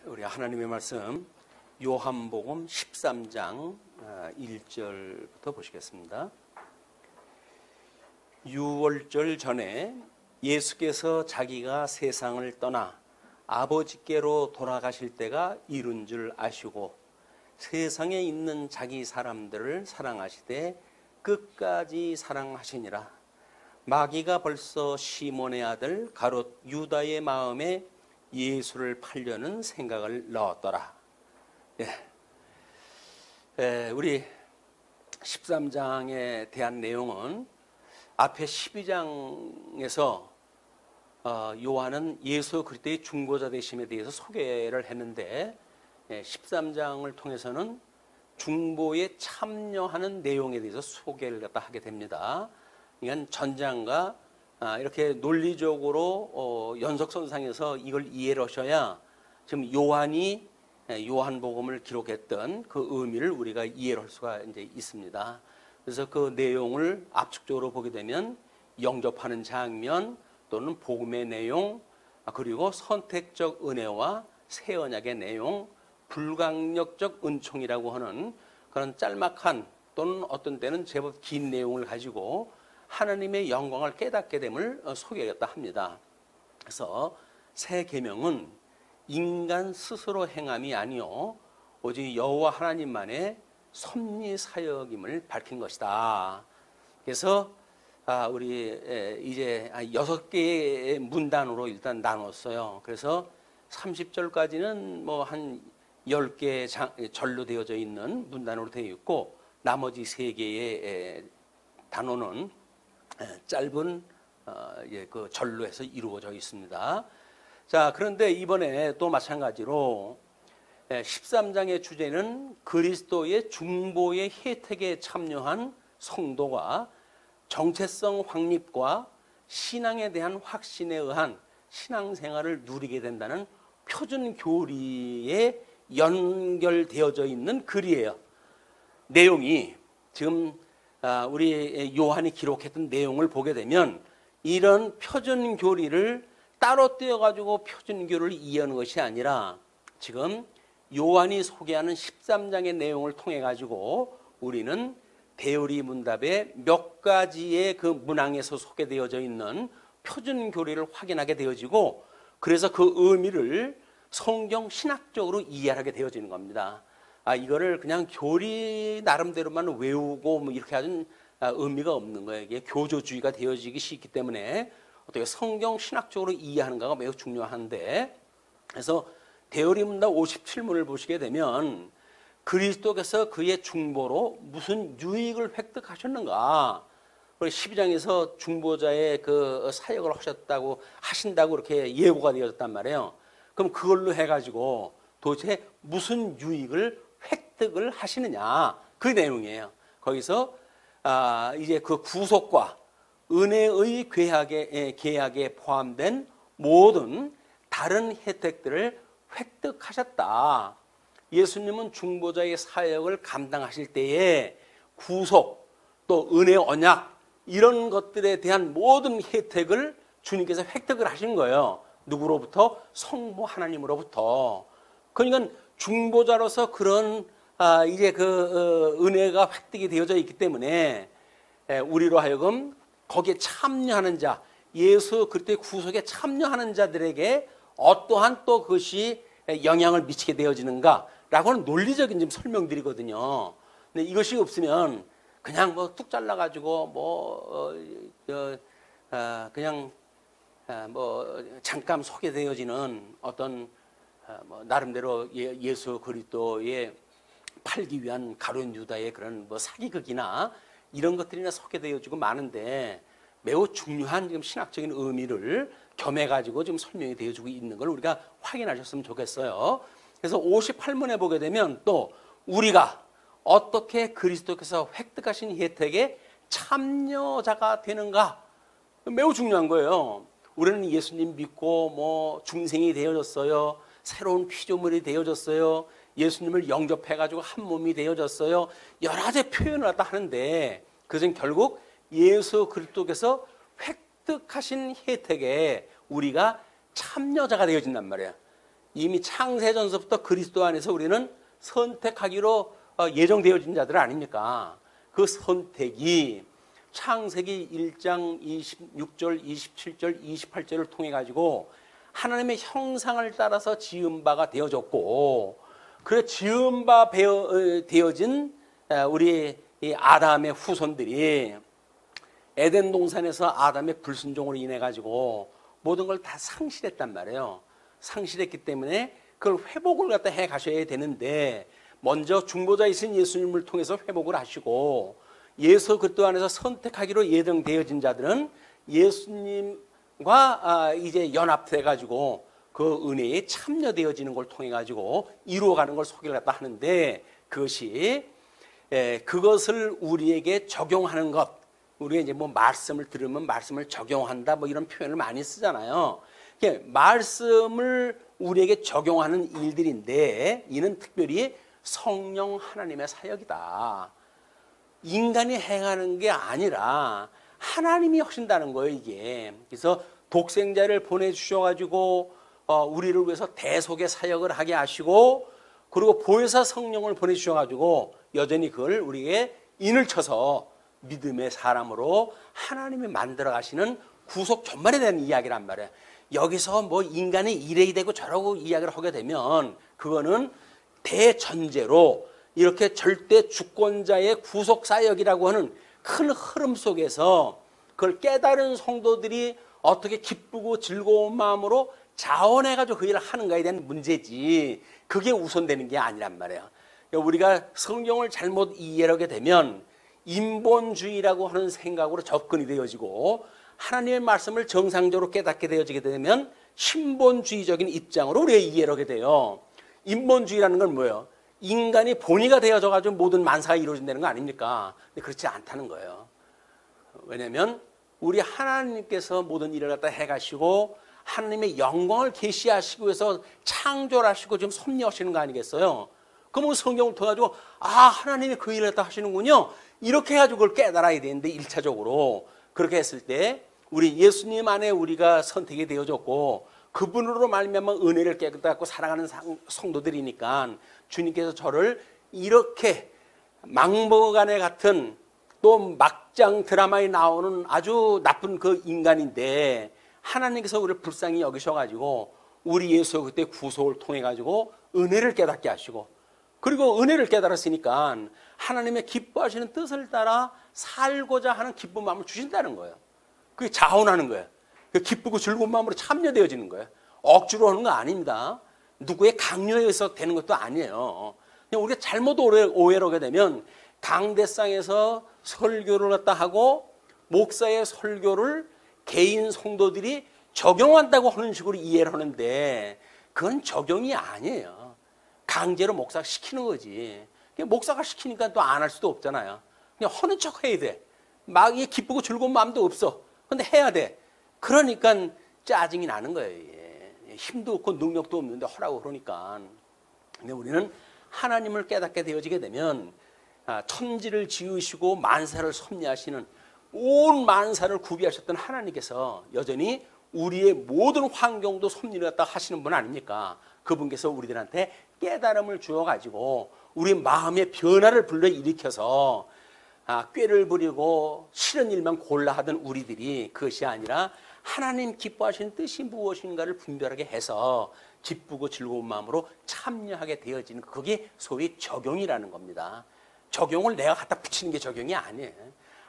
우리 하나님의 말씀 요한복음 13장 1절부터 보시겠습니다. 유월절 전에 예수께서 자기가 세상을 떠나 아버지께로 돌아가실 때가 이른 줄 아시고 세상에 있는 자기 사람들을 사랑하시되 끝까지 사랑하시니라. 마귀가 벌써 시몬의 아들 가롯 유다의 마음에 예수를 팔려는 생각을 넣었더라. 우리 13장에 대한 내용은 앞에 12장에서 요한은 예수 그리스도의 중보자 되심에 대해서 소개를 했는데 13장을 통해서는 중보에 참여하는 내용에 대해서 소개를 하게 됩니다. 그러니까 전장과 이렇게 논리적으로 연속선상에서 이걸 이해를 하셔야 지금 요한이 요한복음을 기록했던 그 의미를 우리가 이해를 할 수가 이제 있습니다. 그래서 그 내용을 압축적으로 보게 되면 영접하는 장면 또는 복음의 내용, 그리고 선택적 은혜와 새 언약의 내용, 불강력적 은총이라고 하는 그런 짤막한 또는 어떤 때는 제법 긴 내용을 가지고 하나님의 영광을 깨닫게 됨을 소개했다 합니다. 그래서 새 계명은 인간 스스로 행함이 아니요 오직 여호와 하나님만의 섭리 사역임을 밝힌 것이다. 그래서 우리 이제 6개의 문단으로 일단 나눴어요. 그래서 30절까지는 뭐 한 10개의 절로 되어져 있는 문단으로 되어 있고 나머지 3개의 단어는 짧은 그 절로 해서 이루어져 있습니다. 자, 그런데 이번에 또 마찬가지로 13장의 주제는 그리스도의 중보의 혜택에 참여한 성도가 정체성 확립과 신앙에 대한 확신에 의한 신앙생활을 누리게 된다는 표준 교리에 연결되어져 있는 글이에요. 내용이 지금 우리 요한이 기록했던 내용을 보게 되면 이런 표준 교리를 따로 떼어가지고 표준 교리를 이해하는 것이 아니라 지금 요한이 소개하는 13장의 내용을 통해 가지고 우리는 대우리 문답의 몇 가지의 그 문항에서 소개되어져 있는 표준 교리를 확인하게 되어지고 그래서 그 의미를 성경 신학적으로 이해하게 되어지는 겁니다. 이거를 그냥 교리 나름대로만 외우고 뭐 이렇게 하는 의미가 없는 거예요. 이게 교조주의가 되어지기 쉽기 때문에 어떻게 성경 신학적으로 이해하는가가 매우 중요한데, 그래서 대우리 문답 57문을 보시게 되면 그리스도께서 그의 중보로 무슨 유익을 획득하셨는가? 12장에서 중보자의 그 사역을 하신다고 이렇게 예고가 되어졌단 말이에요. 그럼 그걸로 해가지고 도대체 무슨 유익을 획득을 하시느냐, 그 내용이에요. 거기서 이제 그 구속과 은혜의 계약에 포함된 모든 다른 혜택들을 획득하셨다. 예수님은 중보자의 사역을 감당하실 때에 구속 또 은혜 언약 이런 것들에 대한 모든 혜택을 주님께서 획득을 하신 거예요. 누구로부터? 성부 하나님으로부터. 그러니까 중보자로서 그런 이제 그 은혜가 획득이 되어져 있기 때문에 우리로 하여금 거기에 참여하는 자, 예수 그리스도의 구속에 참여하는 자들에게 어떠한 또 그것이 영향을 미치게 되어지는가라고 하는 논리적인 좀 설명들이거든요. 근데 이것이 없으면 그냥 뭐 뚝 잘라가지고 그냥 뭐 잠깐 소개되어지는 어떤 뭐 나름대로 예수 그리스도의 팔기 위한 가룟 유다의 그런 뭐 사기극이나 이런 것들이나 소개되어지고 많은데 매우 중요한 지금 신학적인 의미를 겸해가지고 지금 설명이 되어지고 있는 걸 우리가 확인하셨으면 좋겠어요. 그래서 58문에 보게 되면 또 우리가 어떻게 그리스도께서 획득하신 혜택에 참여자가 되는가, 매우 중요한 거예요. 우리는 예수님 믿고 뭐 중생이 되어졌어요. 새로운 피조물이 되어졌어요. 예수님을 영접해가지고 한 몸이 되어졌어요. 여러 가지 표현을 갖다 하는데 그것은 결국 예수 그리스도께서 획득하신 혜택에 우리가 참여자가 되어진단 말이에요. 이미 창세전서부터 그리스도 안에서 우리는 선택하기로 예정되어진 자들 아닙니까? 그 선택이 창세기 1장 26절, 27절, 28절을 통해 가지고 하나님의 형상을 따라서 지은 바가 되어졌고, 그래 지은 바 되어진 우리 이 아담의 후손들이 에덴 동산에서 아담의 불순종으로 인해 가지고 모든 걸 다 상실했단 말이에요. 상실했기 때문에 그걸 회복을 갖다 해 가셔야 되는데, 먼저 중보자이신 예수님을 통해서 회복을 하시고, 예수 그리스도 안에서 선택하기로 예정되어진 자들은 예수님과 이제 연합돼 가지고 그 은혜에 참여되어지는 걸 통해 가지고 이루어가는 걸 소개를 갖다 하는데, 그것을 우리에게 적용하는 것, 우리가 이제 뭐 말씀을 들으면 말씀을 적용한다 뭐 이런 표현을 많이 쓰잖아요. 말씀을 우리에게 적용하는 일들인데, 이는 특별히 성령 하나님의 사역이다. 인간이 행하는 게 아니라 하나님이 하신다는 거예요, 이게. 그래서 독생자를 보내주셔가지고 우리를 위해서 대속의 사역을 하게 하시고, 그리고 보혜사 성령을 보내주셔가지고 여전히 그걸 우리에게 인을 쳐서 믿음의 사람으로 하나님이 만들어 가시는 구속 전반에 대한 이야기란 말이에요. 여기서 뭐 인간이 이래 되고 저러고 이야기를 하게 되면 그거는 대전제로 이렇게 절대 주권자의 구속 사역이라고 하는 큰 흐름 속에서 그걸 깨달은 성도들이 어떻게 기쁘고 즐거운 마음으로 자원해가지고 그 일을 하는가에 대한 문제지, 그게 우선되는 게 아니란 말이에요. 우리가 성경을 잘못 이해하게 되면 인본주의라고 하는 생각으로 접근이 되어지고, 하나님의 말씀을 정상적으로 깨닫게 되어지게 되면 신본주의적인 입장으로 우리가 이해를 하게 돼요. 인본주의라는 건 뭐예요? 인간이 본의가 되어져 가지고 모든 만사가 이루어진다는 거 아닙니까? 근데 그렇지 않다는 거예요. 왜냐하면 우리 하나님께서 모든 일을 갖다 해가시고 하나님의 영광을 계시하시고 해서 창조하시고 지금 섭리하시는 거 아니겠어요? 그러면 성경을 통해가지고 하나님이 그 일을 갖다 하시는군요, 이렇게 해가지고 그걸 깨달아야 되는데, 1차적으로 그렇게 했을 때 우리 예수님 안에 우리가 선택이 되어졌고 그분으로 말미암아 은혜를 깨닫고 살아가는 성도들이니까 주님께서 저를 이렇게 막무가내 같은 또 막장 드라마에 나오는 아주 나쁜 그 인간인데, 하나님께서 우리를 불쌍히 여기셔가지고 우리 예수 그때 구속을 통해 가지고 은혜를 깨닫게 하시고, 그리고 은혜를 깨달았으니까 하나님의 기뻐하시는 뜻을 따라 살고자 하는 기쁜 마음을 주신다는 거예요. 그게 자원하는 거예요. 기쁘고 즐거운 마음으로 참여되어지는 거예요. 억지로 하는 거 아닙니다. 누구의 강요에 의해서 되는 것도 아니에요. 그냥 우리가 잘못 오해를 하게 되면 강대상에서 설교를 갖다 하고 목사의 설교를 개인 성도들이 적용한다고 하는 식으로 이해를 하는데, 그건 적용이 아니에요. 강제로 목사가 시키는 거지. 목사가 시키니까 또 안 할 수도 없잖아요. 그냥 하는 척 해야 돼. 막 기쁘고 즐거운 마음도 없어. 근데 해야 돼. 그러니까 짜증이 나는 거예요. 힘도 없고 능력도 없는데 하라고 그러니까. 근데 우리는 하나님을 깨닫게 되어지게 되면 천지를 지으시고 만사를 섭리하시는, 온 만사를 구비하셨던 하나님께서 여전히 우리의 모든 환경도 섭리를 갖다 하시는 분 아닙니까? 그분께서 우리들한테 깨달음을 주어가지고 우리 마음의 변화를 불러일으켜서 꾀를 부리고 싫은 일만 골라 하던 우리들이 그것이 아니라 하나님 기뻐하시는 뜻이 무엇인가를 분별하게 해서 기쁘고 즐거운 마음으로 참여하게 되어지는, 그게 소위 적용이라는 겁니다. 적용을 내가 갖다 붙이는 게 적용이 아니에요.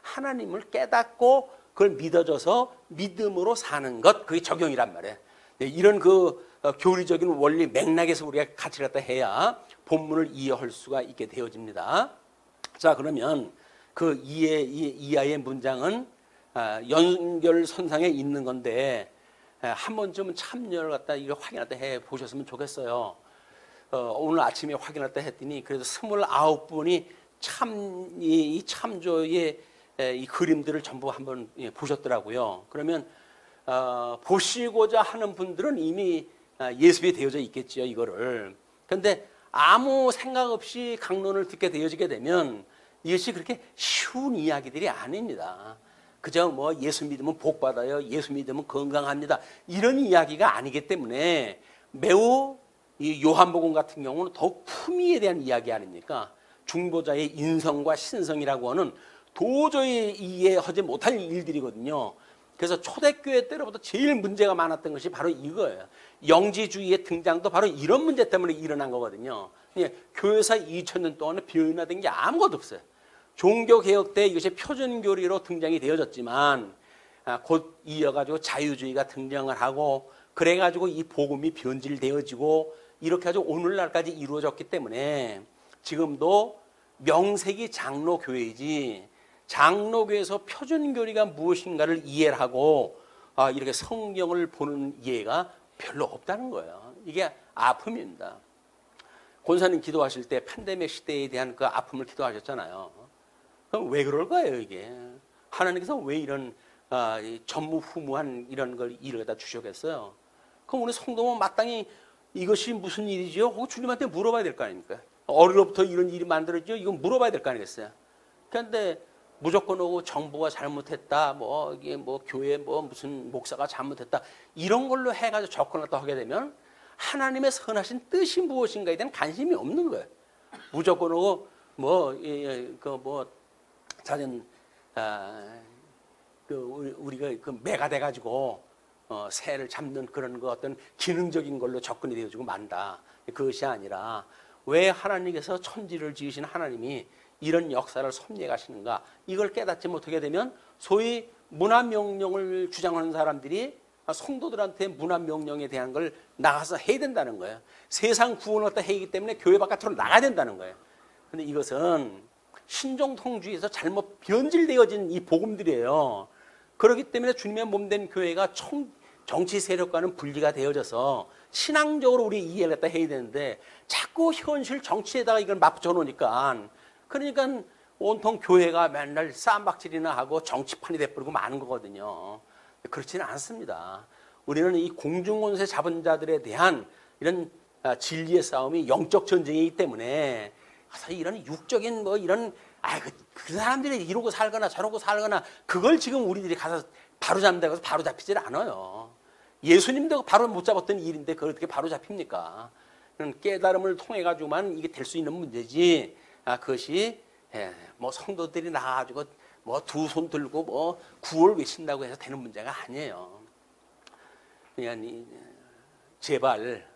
하나님을 깨닫고 그걸 믿어줘서 믿음으로 사는 것, 그게 적용이란 말이에요. 이런 그 교리적인 원리 맥락에서 우리가 같이 갖다 해야 본문을 이해할 수가 있게 되어집니다. 자, 그러면 그 이하의 문장은 연결선상에 있는 건데 한 번쯤은 참여를 갖다 이거 확인할 때 해 보셨으면 좋겠어요. 오늘 아침에 확인할 때 했더니 그래도 29분이 이 참조의 이 그림들을 전부 한번 보셨더라고요. 그러면 보시고자 하는 분들은 이미 예습이 되어져 있겠죠, 이거를. 그런데 아무 생각 없이 강론을 듣게 되어지게 되면 이것이 그렇게 쉬운 이야기들이 아닙니다. 그저 뭐 예수 믿으면 복 받아요, 예수 믿으면 건강합니다, 이런 이야기가 아니기 때문에 매우 이 요한복음 같은 경우는 더욱 품위에 대한 이야기 아닙니까? 중보자의 인성과 신성이라고 하는 도저히 이해하지 못할 일들이거든요. 그래서 초대교회 때로부터 제일 문제가 많았던 것이 바로 이거예요. 영지주의의 등장도 바로 이런 문제 때문에 일어난 거거든요. 교회사 2000년 동안에 변화된 게 아무것도 없어요. 종교개혁 때 이것이 표준교리로 등장이 되어졌지만 곧 이어가지고 자유주의가 등장을 하고 그래가지고 이 복음이 변질되어지고 이렇게 가지고 오늘날까지 이루어졌기 때문에 지금도 명색이 장로교회이지 장로교회에서 표준교리가 무엇인가를 이해를 하고 이렇게 성경을 보는 이해가 별로 없다는 거예요. 이게 아픔입니다. 권사님 기도하실 때 팬데믹 시대에 대한 그 아픔을 기도하셨잖아요. 그럼 왜 그럴까요, 이게? 하나님께서 왜 이런 전무후무한 이런 걸 일을 갖다 주셨겠어요? 그럼 우리 성도는 마땅히 이것이 무슨 일이지요? 하고 주님한테 물어봐야 될 거 아닙니까? 어려부터 이런 일이 만들어지죠? 이건 물어봐야 될 거 아니겠어요? 그런데 무조건 오고 정부가 잘못했다, 이게 교회 무슨 목사가 잘못했다, 이런 걸로 해가지고 접근을 또 하게 되면 하나님의 선하신 뜻이 무엇인가에 대한 관심이 없는 거예요. 무조건 오고, 자전, 우리가 매가 돼가지고, 새를 잡는 그런 어떤 기능적인 걸로 접근이 되어지고 만다. 그것이 아니라, 왜 하나님께서 천지를 지으신 하나님이 이런 역사를 섭리해 가시는가, 이걸 깨닫지 못하게 되면 소위 문화명령을 주장하는 사람들이 성도들한테 문화명령에 대한 걸 나가서 해야 된다는 거예요. 세상 구원을 갖다 해야기 때문에 교회 바깥으로 나가야 된다는 거예요. 그런데 이것은 신종통주의에서 잘못 변질되어진 이 복음들이에요. 그렇기 때문에 주님의 몸된 교회가 정치 세력과는 분리가 되어져서 신앙적으로 우리 이해를 갖다 해야 되는데 자꾸 현실 정치에다가 이걸 맞붙여 놓으니까, 그러니까 온통 교회가 맨날 쌈박질이나 하고 정치판이 돼버리고 마는 거거든요. 그렇지는 않습니다. 우리는 이 공중권세 잡은 자들에 대한 이런 진리의 싸움이 영적 전쟁이기 때문에 이런 육적인 이런 그 사람들이 이러고 살거나 저러고 살거나 그걸 지금 우리들이 가서 바로잡는다고 해서 바로잡히질 않아요. 예수님도 바로 못 잡았던 일인데 그걸 어떻게 바로잡힙니까? 깨달음을 통해 가지고만 이게 될 수 있는 문제지. 그것이 성도들이 나가지고 두 손 들고 구월 외친다고 해서 되는 문제가 아니에요. 그냥 제발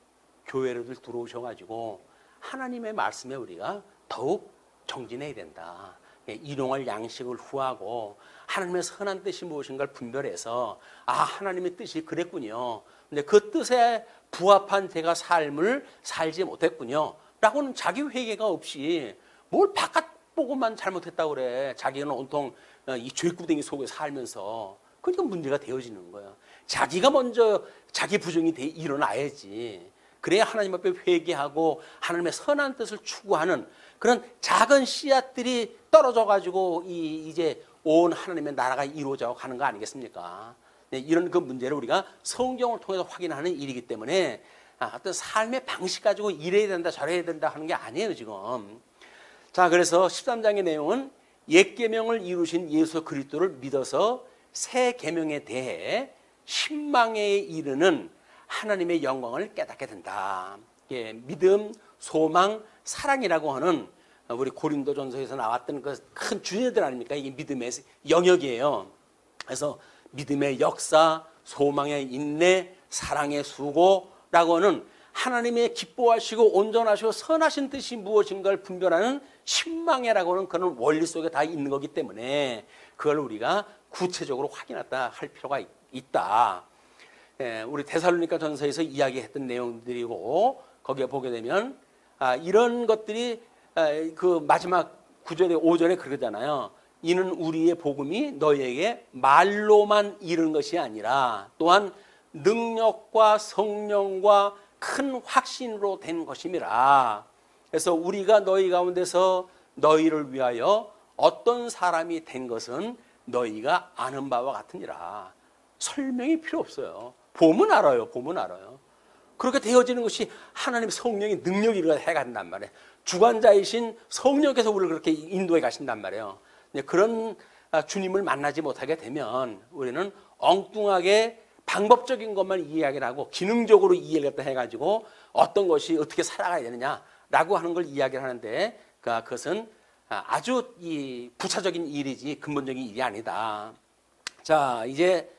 교회로들 들어오셔가지고 하나님의 말씀에 우리가 더욱 정진해야 된다. 일용할 양식을 후하고 하나님의 선한 뜻이 무엇인가를 분별해서 하나님의 뜻이 그랬군요. 근데 그 뜻에 부합한 제가 삶을 살지 못했군요. 라고는 자기 회개가 없이 뭘 바깥 보고만 잘못했다고 그래. 자기는 온통 이 죄구덩이 속에 살면서. 그러니까 문제가 되어지는 거예요. 자기가 먼저 자기 부정이 일어나야지. 그래야 하나님 앞에 회개하고 하나님의 선한 뜻을 추구하는 그런 작은 씨앗들이 떨어져가지고 이제 온 하나님의 나라가 이루어져 가는 거 아니겠습니까? 이런 그 문제를 우리가 성경을 통해서 확인하는 일이기 때문에 어떤 삶의 방식 가지고 이래야 된다 저래야 된다 하는 게 아니에요 지금. 자, 그래서 13장의 내용은 옛 계명을 이루신 예수 그리스도를 믿어서 새 계명에 대해 신망에 이르는 하나님의 영광을 깨닫게 된다. 믿음, 소망, 사랑이라고 하는 우리 고린도전서에서 나왔던 그 큰 주제들 아닙니까? 이게 믿음의 영역이에요. 그래서 믿음의 역사, 소망의 인내, 사랑의 수고라고 하는 하나님의 기뻐하시고 온전하시고 선하신 뜻이 무엇인가를 분별하는 신망이라고 하는 그런 원리 속에 다 있는 거기 때문에 그걸 우리가 구체적으로 확인했다 할 필요가 있다. 우리 데살로니가 전서에서 이야기했던 내용들이고 거기에 보게 되면 이런 것들이 그 마지막 9절에 5절에 그러잖아요. 이는 우리의 복음이 너희에게 말로만 이른 것이 아니라 또한 능력과 성령과 큰 확신으로 된 것임이라. 그래서 우리가 너희 가운데서 너희를 위하여 어떤 사람이 된 것은 너희가 아는 바와 같으니라. 설명이 필요 없어요. 보면 알아요. 보면 알아요. 그렇게 되어지는 것이 하나님의 성령의 능력이라 해간단 말이에요. 주관자이신 성령께서 우리를 그렇게 인도해 가신단 말이에요. 그런 주님을 만나지 못하게 되면 우리는 엉뚱하게 방법적인 것만 이야기를 하고 기능적으로 이해를 갖다 해가지고 어떤 것이 어떻게 살아가야 되느냐라고 하는 걸 이야기를 하는데 그것은 아주 이 부차적인 일이지 근본적인 일이 아니다. 자, 이제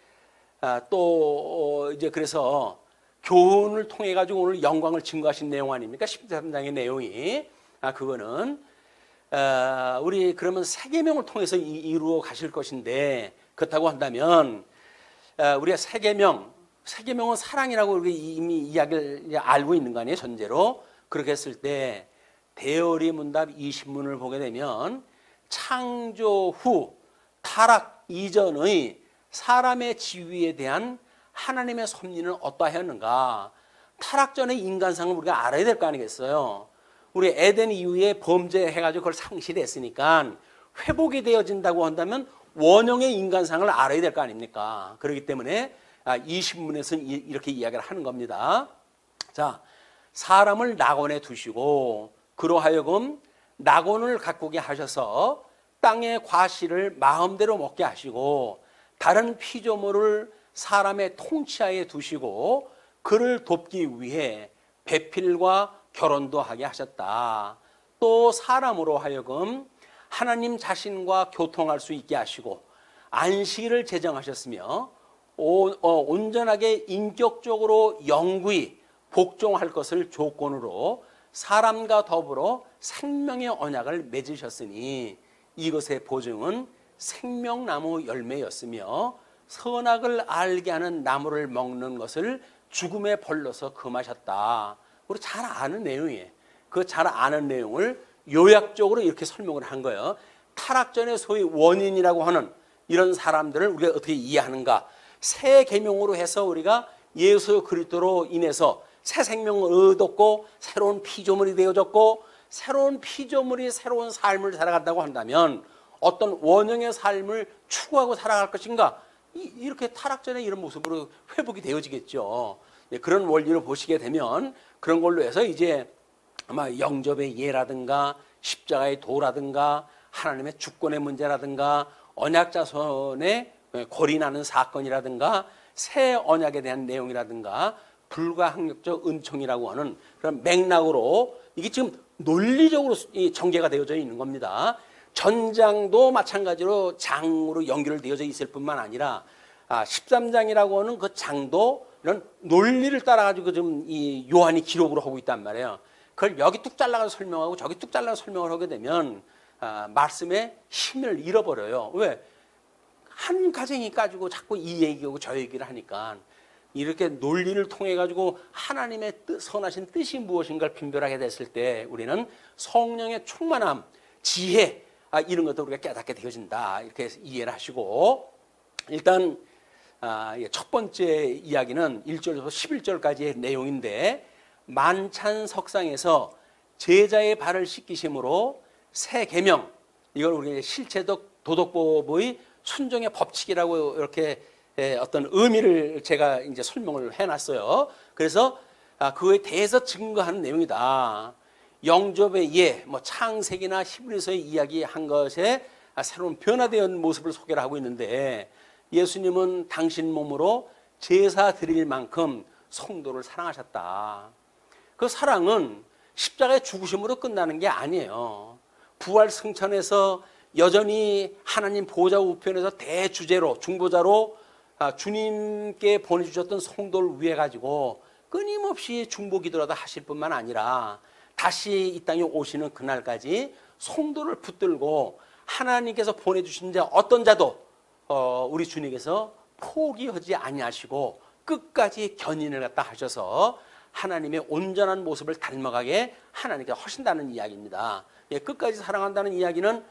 또 이제 그래서 교훈을 통해 가지고 오늘 영광을 증거하신 내용 아닙니까? 13장의 내용이 그거는 우리 그러면 세 계명을 통해서 이루어 가실 것인데 그렇다고 한다면 우리가 세 계명은 사랑이라고 우리가 이미 이야기를 알고 있는 거 아니에요? 전제로. 그렇게 했을 때 대열의 문답 20문을 보게 되면 창조 후 타락 이전의 사람의 지위에 대한 하나님의 섭리는 어떠하였는가? 타락 전의 인간상을 우리가 알아야 될 거 아니겠어요? 우리 에덴 이후에 범죄해가지고 그걸 상실했으니까 회복이 되어진다고 한다면 원형의 인간상을 알아야 될 거 아닙니까? 그렇기 때문에 20문에서는 이렇게 이야기를 하는 겁니다. 자, 사람을 낙원에 두시고 그로 하여금 낙원을 가꾸게 하셔서 땅의 과실을 마음대로 먹게 하시고 다른 피조물을 사람의 통치하에 두시고 그를 돕기 위해 배필과 결혼도 하게 하셨다. 또 사람으로 하여금 하나님 자신과 교통할 수 있게 하시고 안식일을 제정하셨으며 온전하게 인격적으로 영구히 복종할 것을 조건으로 사람과 더불어 생명의 언약을 맺으셨으니 이것의 보증은 생명나무 열매였으며 선악을 알게 하는 나무를 먹는 것을 죽음의 벌로서 금하셨다. 우리 잘 아는 내용이에요. 그 잘 아는 내용을 요약적으로 이렇게 설명을 한 거예요. 타락전의 소위 원인이라고 하는 이런 사람들을 우리가 어떻게 이해하는가? 새 계명으로 해서 우리가 예수 그리스도로 인해서 새 생명을 얻었고 새로운 피조물이 되어졌고 새로운 피조물이 새로운 삶을 살아간다고 한다면 어떤 원형의 삶을 추구하고 살아갈 것인가? 이렇게 타락전의 이런 모습으로 회복이 되어지겠죠. 그런 원리로 보시게 되면 그런 걸로 해서 이제 아마 영접의 예라든가 십자가의 도라든가 하나님의 주권의 문제라든가 언약자손의 골인하는 사건이라든가 새 언약에 대한 내용이라든가 불가항력적 은총이라고 하는 그런 맥락으로 이게 지금 논리적으로 전개가 되어져 있는 겁니다. 전장도 마찬가지로 장으로 연결되어져 있을 뿐만 아니라 13장이라고 하는 그 장도 이런 논리를 따라가지고 좀 이 요한이 기록으로 하고 있단 말이에요. 그걸 여기 뚝 잘라서 설명하고 저기 뚝 잘라서 설명을 하게 되면 말씀의 힘을 잃어버려요. 왜? 한 가정이 가지고 자꾸 이 얘기하고 저 얘기를 하니까 이렇게 논리를 통해 가지고 하나님의 선하신 뜻이 무엇인가를 분별하게 됐을 때 우리는 성령의 충만함, 지혜 이런 것도 우리가 깨닫게 되어진다. 이렇게 이해를 하시고 일단 첫 번째 이야기는 1절부터 11절까지의 내용인데 만찬석상에서 제자의 발을 씻기심으로 새 계명 이걸 우리가 실체적 도덕법의 순종의 법칙이라고 이렇게 어떤 의미를 제가 이제 설명을 해놨어요. 그래서 그거에 대해서 증거하는 내용이다. 영접의 예, 창세기나 히브리서의 이야기한 것에 새로운 변화된 모습을 소개를 하고 있는데 예수님은 당신 몸으로 제사 드릴 만큼 성도를 사랑하셨다. 그 사랑은 십자가의 죽으심으로 끝나는 게 아니에요. 부활 승천에서 여전히 하나님 보좌 우편에서 대주제로 중보자로 주님께 보내주셨던 성도를 위해 가지고 끊임없이 중보기도라도 하실 뿐만 아니라 다시 이 땅에 오시는 그날까지 성도를 붙들고 하나님께서 보내주신 자 어떤 자도 우리 주님께서 포기하지 아니하시고 끝까지 견인을 갖다 하셔서 하나님의 온전한 모습을 닮아가게 하나님께서 하신다는 이야기입니다. 끝까지 사랑한다는 이야기는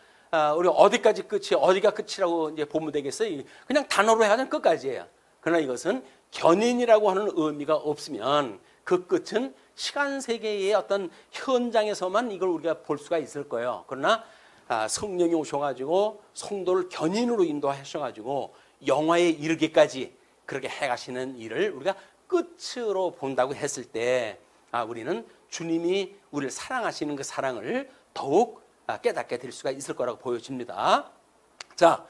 우리 어디까지 끝이 어디가 끝이라고 이제 보면 되겠어요? 그냥 단어로 해가지고 끝까지예요. 그러나 이것은 견인이라고 하는 의미가 없으면 그 끝은 시간 세계의 어떤 현장에서만 이걸 우리가 볼 수가 있을 거예요. 그러나 성령이 오셔가지고 성도를 견인으로 인도하셔가지고 영화에 이르기까지 그렇게 해가시는 일을 우리가 끝으로 본다고 했을 때 우리는 주님이 우리를 사랑하시는 그 사랑을 더욱 깨닫게 될 수가 있을 거라고 보여집니다. 자,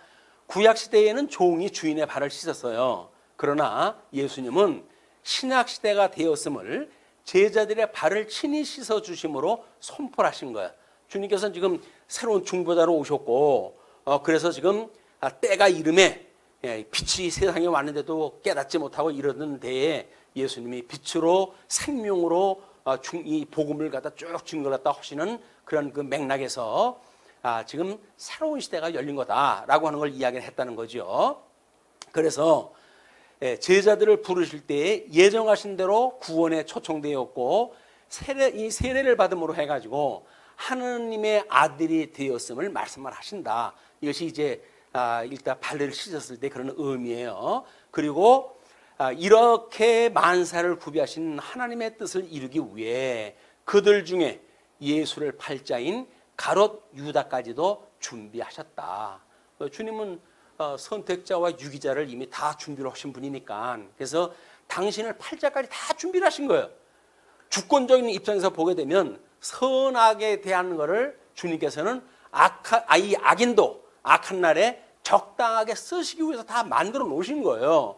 구약 시대에는 종이 주인의 발을 씻었어요. 그러나 예수님은 신약 시대가 되었음을 제자들의 발을 친히 씻어 주심으로 선포하신 거예요. 주님께서는 지금 새로운 중보자로 오셨고, 그래서 지금 때가 이름에 빛이 세상에 왔는데도 깨닫지 못하고 이러던 데에 예수님이 빛으로 생명으로 이 복음을 갖다 쭉 증거를 갖다 하시는 그런 그 맥락에서 지금 새로운 시대가 열린 거다라고 하는 걸 이야기를 했다는 거죠. 그래서 제자들을 부르실 때에 예정하신 대로 구원에 초청되었고 이 세례를 받음으로 해가지고 하느님의 아들이 되었음을 말씀을 하신다. 이것이 이제 일단 발을 씻었을 때 그런 의미예요. 그리고 이렇게 만사를 구비하신 하나님의 뜻을 이루기 위해 그들 중에 예수를 팔자인 가롯 유다까지도 준비하셨다. 주님은 선택자와 유기자를 이미 다 준비를 하신 분이니까, 그래서 당신을 팔자까지 다 준비를 하신 거예요. 주권적인 입장에서 보게 되면 선악에 대한 거를 주님께서는 이 악인도 악한 날에 적당하게 쓰시기 위해서 다 만들어 놓으신 거예요.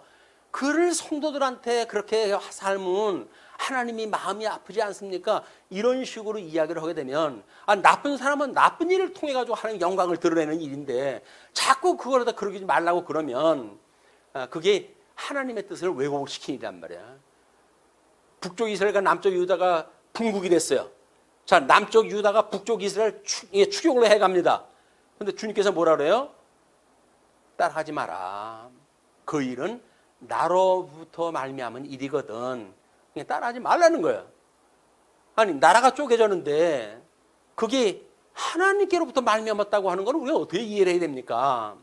그를 성도들한테 그렇게 삶은 하나님이 마음이 아프지 않습니까? 이런 식으로 이야기를 하게 되면 나쁜 사람은 나쁜 일을 통해 가지고 하나님 영광을 드러내는 일인데 자꾸 그걸 다 그러지 말라고 그러면 그게 하나님의 뜻을 왜곡시키는 일이란 말이야. 북쪽 이스라엘과 남쪽 유다가 분국이 됐어요. 자, 남쪽 유다가 북쪽 이스라엘 추격을 해갑니다. 그런데 주님께서 뭐라 그래요? 따라하지 마라. 그 일은 나로부터 말미암은 일이거든. 그냥 따라하지 말라는 거예요. 아니, 나라가 쪼개졌는데 그게 하나님께로부터 말미암았다고 하는 건 우리가 어떻게 이해를 해야 됩니까?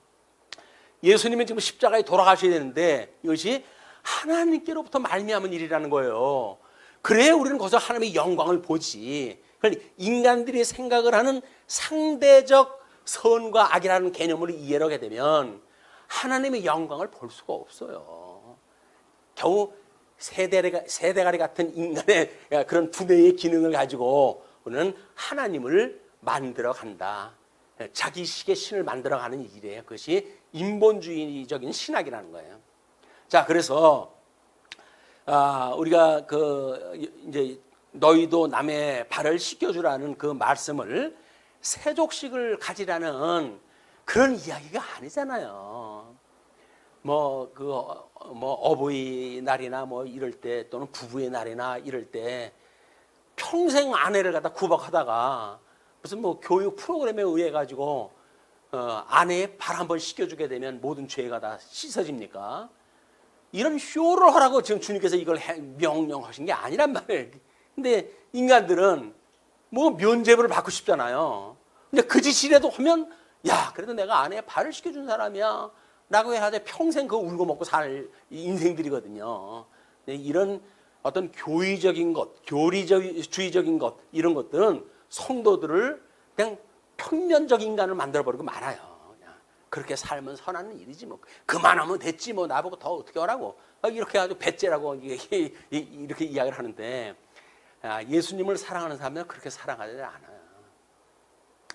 예수님은 지금 십자가에 돌아가셔야 되는데 이것이 하나님께로부터 말미암은 일이라는 거예요. 그래야 우리는 거기서 하나님의 영광을 보지. 그러니까 인간들이 생각을 하는 상대적 선과 악이라는 개념을 이해를 하게 되면 하나님의 영광을 볼 수가 없어요. 겨우 세대가리 같은 인간의 그런 두뇌의 기능을 가지고 우리는 하나님을 만들어 간다. 자기식의 신을 만들어 가는 일이에요. 그것이 인본주의적인 신학이라는 거예요. 자, 그래서 우리가 이제 너희도 남의 발을 씻겨주라는 그 말씀을 세족식을 가지라는 그런 이야기가 아니잖아요. 어버이날이나 이럴 때 또는 부부의 날이나 이럴 때 평생 아내를 갖다 구박하다가 무슨 교육 프로그램에 의해 가지고 아내의 발 한번 씻겨주게 되면 모든 죄가 다 씻어집니까? 이런 쇼를 하라고 지금 주님께서 이걸 명령하신 게 아니란 말이에요. 근데 인간들은 면죄부를 받고 싶잖아요. 근데 그 짓이라도 하면 그래도 내가 아내의 발을 씻겨준 사람이야 라고 해야 돼. 평생 그거 울고 먹고 살 인생들이거든요. 이런 어떤 교의적인 것, 교리주의적인 것, 이런 것들은 성도들을 그냥 평면적 인간을 만들어버리고 말아요. 그냥 그렇게 살면 선한 일이지 그만하면 됐지 나보고 더 어떻게 하라고. 이렇게 아주 배째라고 이렇게 이야기를 하는데 예수님을 사랑하는 사람들은 그렇게 사랑하지 않아요.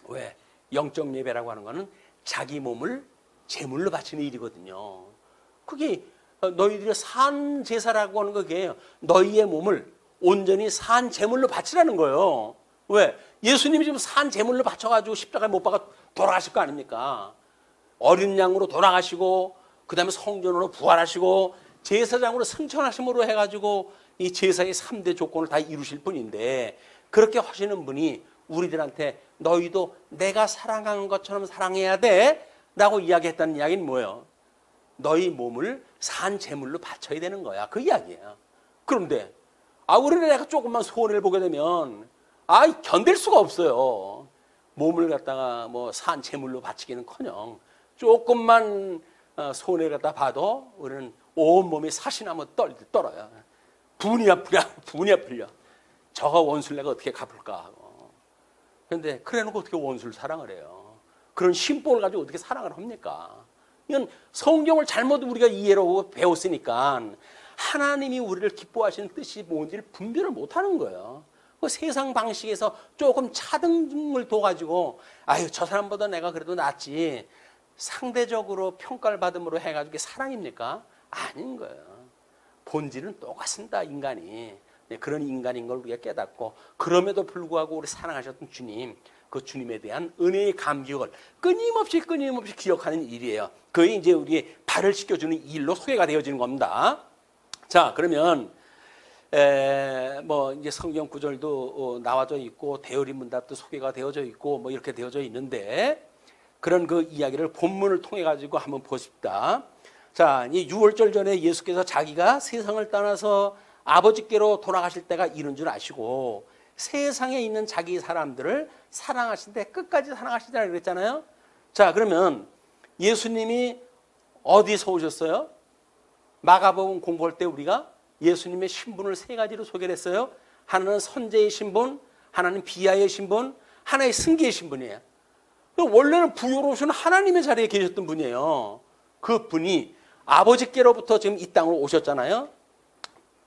왜? 영적 예배라고 하는 거는 자기 몸을 제물로 바치는 일이거든요. 그게 너희들의 산 제사라고 하는 거예요. 너희의 몸을 온전히 산 제물로 바치라는 거예요. 왜? 예수님이 지금 산 제물로 바쳐가지고 십자가에 못 박아 돌아가실 거 아닙니까? 어린 양으로 돌아가시고 그 다음에 성전으로 부활하시고 제사장으로 승천하심으로 해가지고 이 제사의 3대 조건을 다 이루실 분인데 그렇게 하시는 분이 우리들한테 너희도 내가 사랑하는 것처럼 사랑해야 돼 라고 이야기했다는 이야기는 뭐예요? 너희 몸을 산 제물로 바쳐야 되는 거야. 그 이야기예요. 그런데 우리는 내가 조금만 손해를 보게 되면 견딜 수가 없어요. 몸을 갖다가 산 제물로 바치기는커녕 조금만 손해를 갖다 봐도 우리는 온몸이 사시나무 떨어요. 분이 아플려. 저거 원수를 내가 어떻게 갚을까 하고. 그런데 그래놓고 어떻게 원수를 사랑을 해요? 그런 심보를 가지고 어떻게 사랑을 합니까? 이건 성경을 잘못 우리가 이해로 배웠으니까 하나님이 우리를 기뻐하시는 뜻이 뭔지를 분별을 못하는 거예요. 그 세상 방식에서 조금 차등을 둬가지고 저 사람보다 내가 그래도 낫지 상대적으로 평가를 받음으로 해가지고 이게 사랑입니까? 아닌 거예요. 본질은 똑같습니다, 인간이. 그런 인간인 걸 우리가 깨닫고, 그럼에도 불구하고 우리 사랑하셨던 주님, 그 주님에 대한 은혜의 감격을 끊임없이 기억하는 일이에요. 그게 이제 우리의 발을 씻겨주는 일로 소개가 되어지는 겁니다. 자, 그러면 뭐 이제 성경 구절도 나와져 있고 대어리 문답도 소개가 되어져 있고 뭐 이렇게 되어져 있는데, 그런 그 이야기를 본문을 통해 가지고 한번 보십시다. 자, 이 유월절 전에 예수께서 자기가 세상을 떠나서 아버지께로 돌아가실 때가 이른 줄 아시고 세상에 있는 자기 사람들을 사랑하신데 끝까지 사랑하시다고 그랬잖아요. 자, 그러면 예수님이 어디서 오셨어요? 마가복음 공부할 때 우리가 예수님의 신분을 세 가지로 소개를 했어요. 하나는 선제의 신분, 하나는 비하의 신분, 하나의 승계의 신분이에요. 원래는 부요로우신 하나님의 자리에 계셨던 분이에요. 그 분이 아버지께로부터 지금 이 땅으로 오셨잖아요.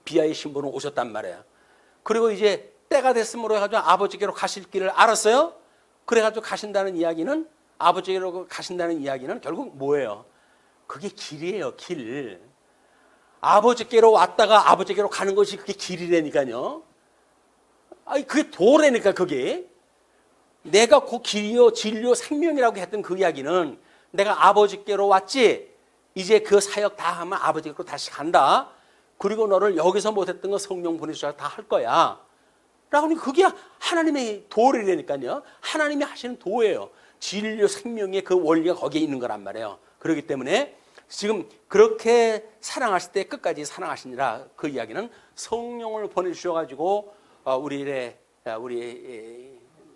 비하의 신분으로 오셨단 말이에요. 그리고 이제 때가 됐음으로 해가지고 아버지께로 가실 길을 알았어요. 그래가지고 가신다는 이야기는, 아버지께로 가신다는 이야기는 결국 뭐예요? 그게 길이에요, 길. 아버지께로 왔다가 아버지께로 가는 것이 그게 길이라니까요. 아니, 그게 도라니까, 그게. 내가 그 길이요, 진리요, 생명이라고 했던 그 이야기는 내가 아버지께로 왔지, 이제 그 사역 다 하면 아버지께로 다시 간다. 그리고 너를 여기서 못했던 거 성령 보내주셔서 다 할 거야. 라고 하니 그게 하나님의 도리라니까요. 하나님이 하시는 도예요. 진리요, 생명의 그 원리가 거기에 있는 거란 말이에요. 그렇기 때문에 지금 그렇게 사랑하실 때 끝까지 사랑하시니라, 그 이야기는 성령을 보내주셔가지고 우리의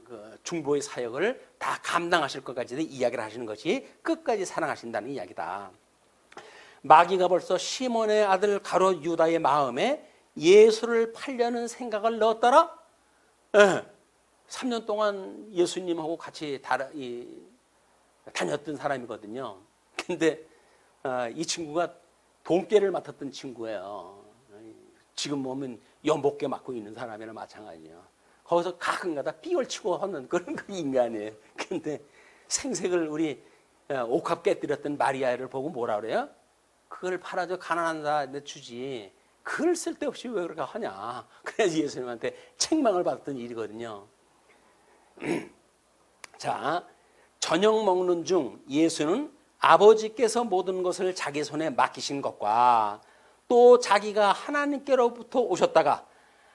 그 중보의 사역을 다 감당하실 것까지 이야기를 하시는 것이 끝까지 사랑하신다는 이야기다. 마귀가 벌써 시몬의 아들 가롯 유다의 마음에 예수를 팔려는 생각을 넣었더라. 3년 동안 예수님하고 같이 다녔던 사람이거든요. 근데 이 친구가 돈깨를 맡았던 친구예요. 지금 보면 연복깨 맡고 있는 사람이나 마찬가지예요. 거기서 가끔가다 삐얼치고 하는 그런 그 인간이에요. 근데 생색을 우리 옥합 깨뜨렸던 마리아를 보고 뭐라 그래요? 그걸 팔아줘, 가난한 자한테 주지, 그걸 쓸데없이 왜 그렇게 하냐. 그래야지 예수님한테 책망을 받았던 일이거든요. 자, 저녁 먹는 중 예수는 아버지께서 모든 것을 자기 손에 맡기신 것과 또 자기가 하나님께로부터 오셨다가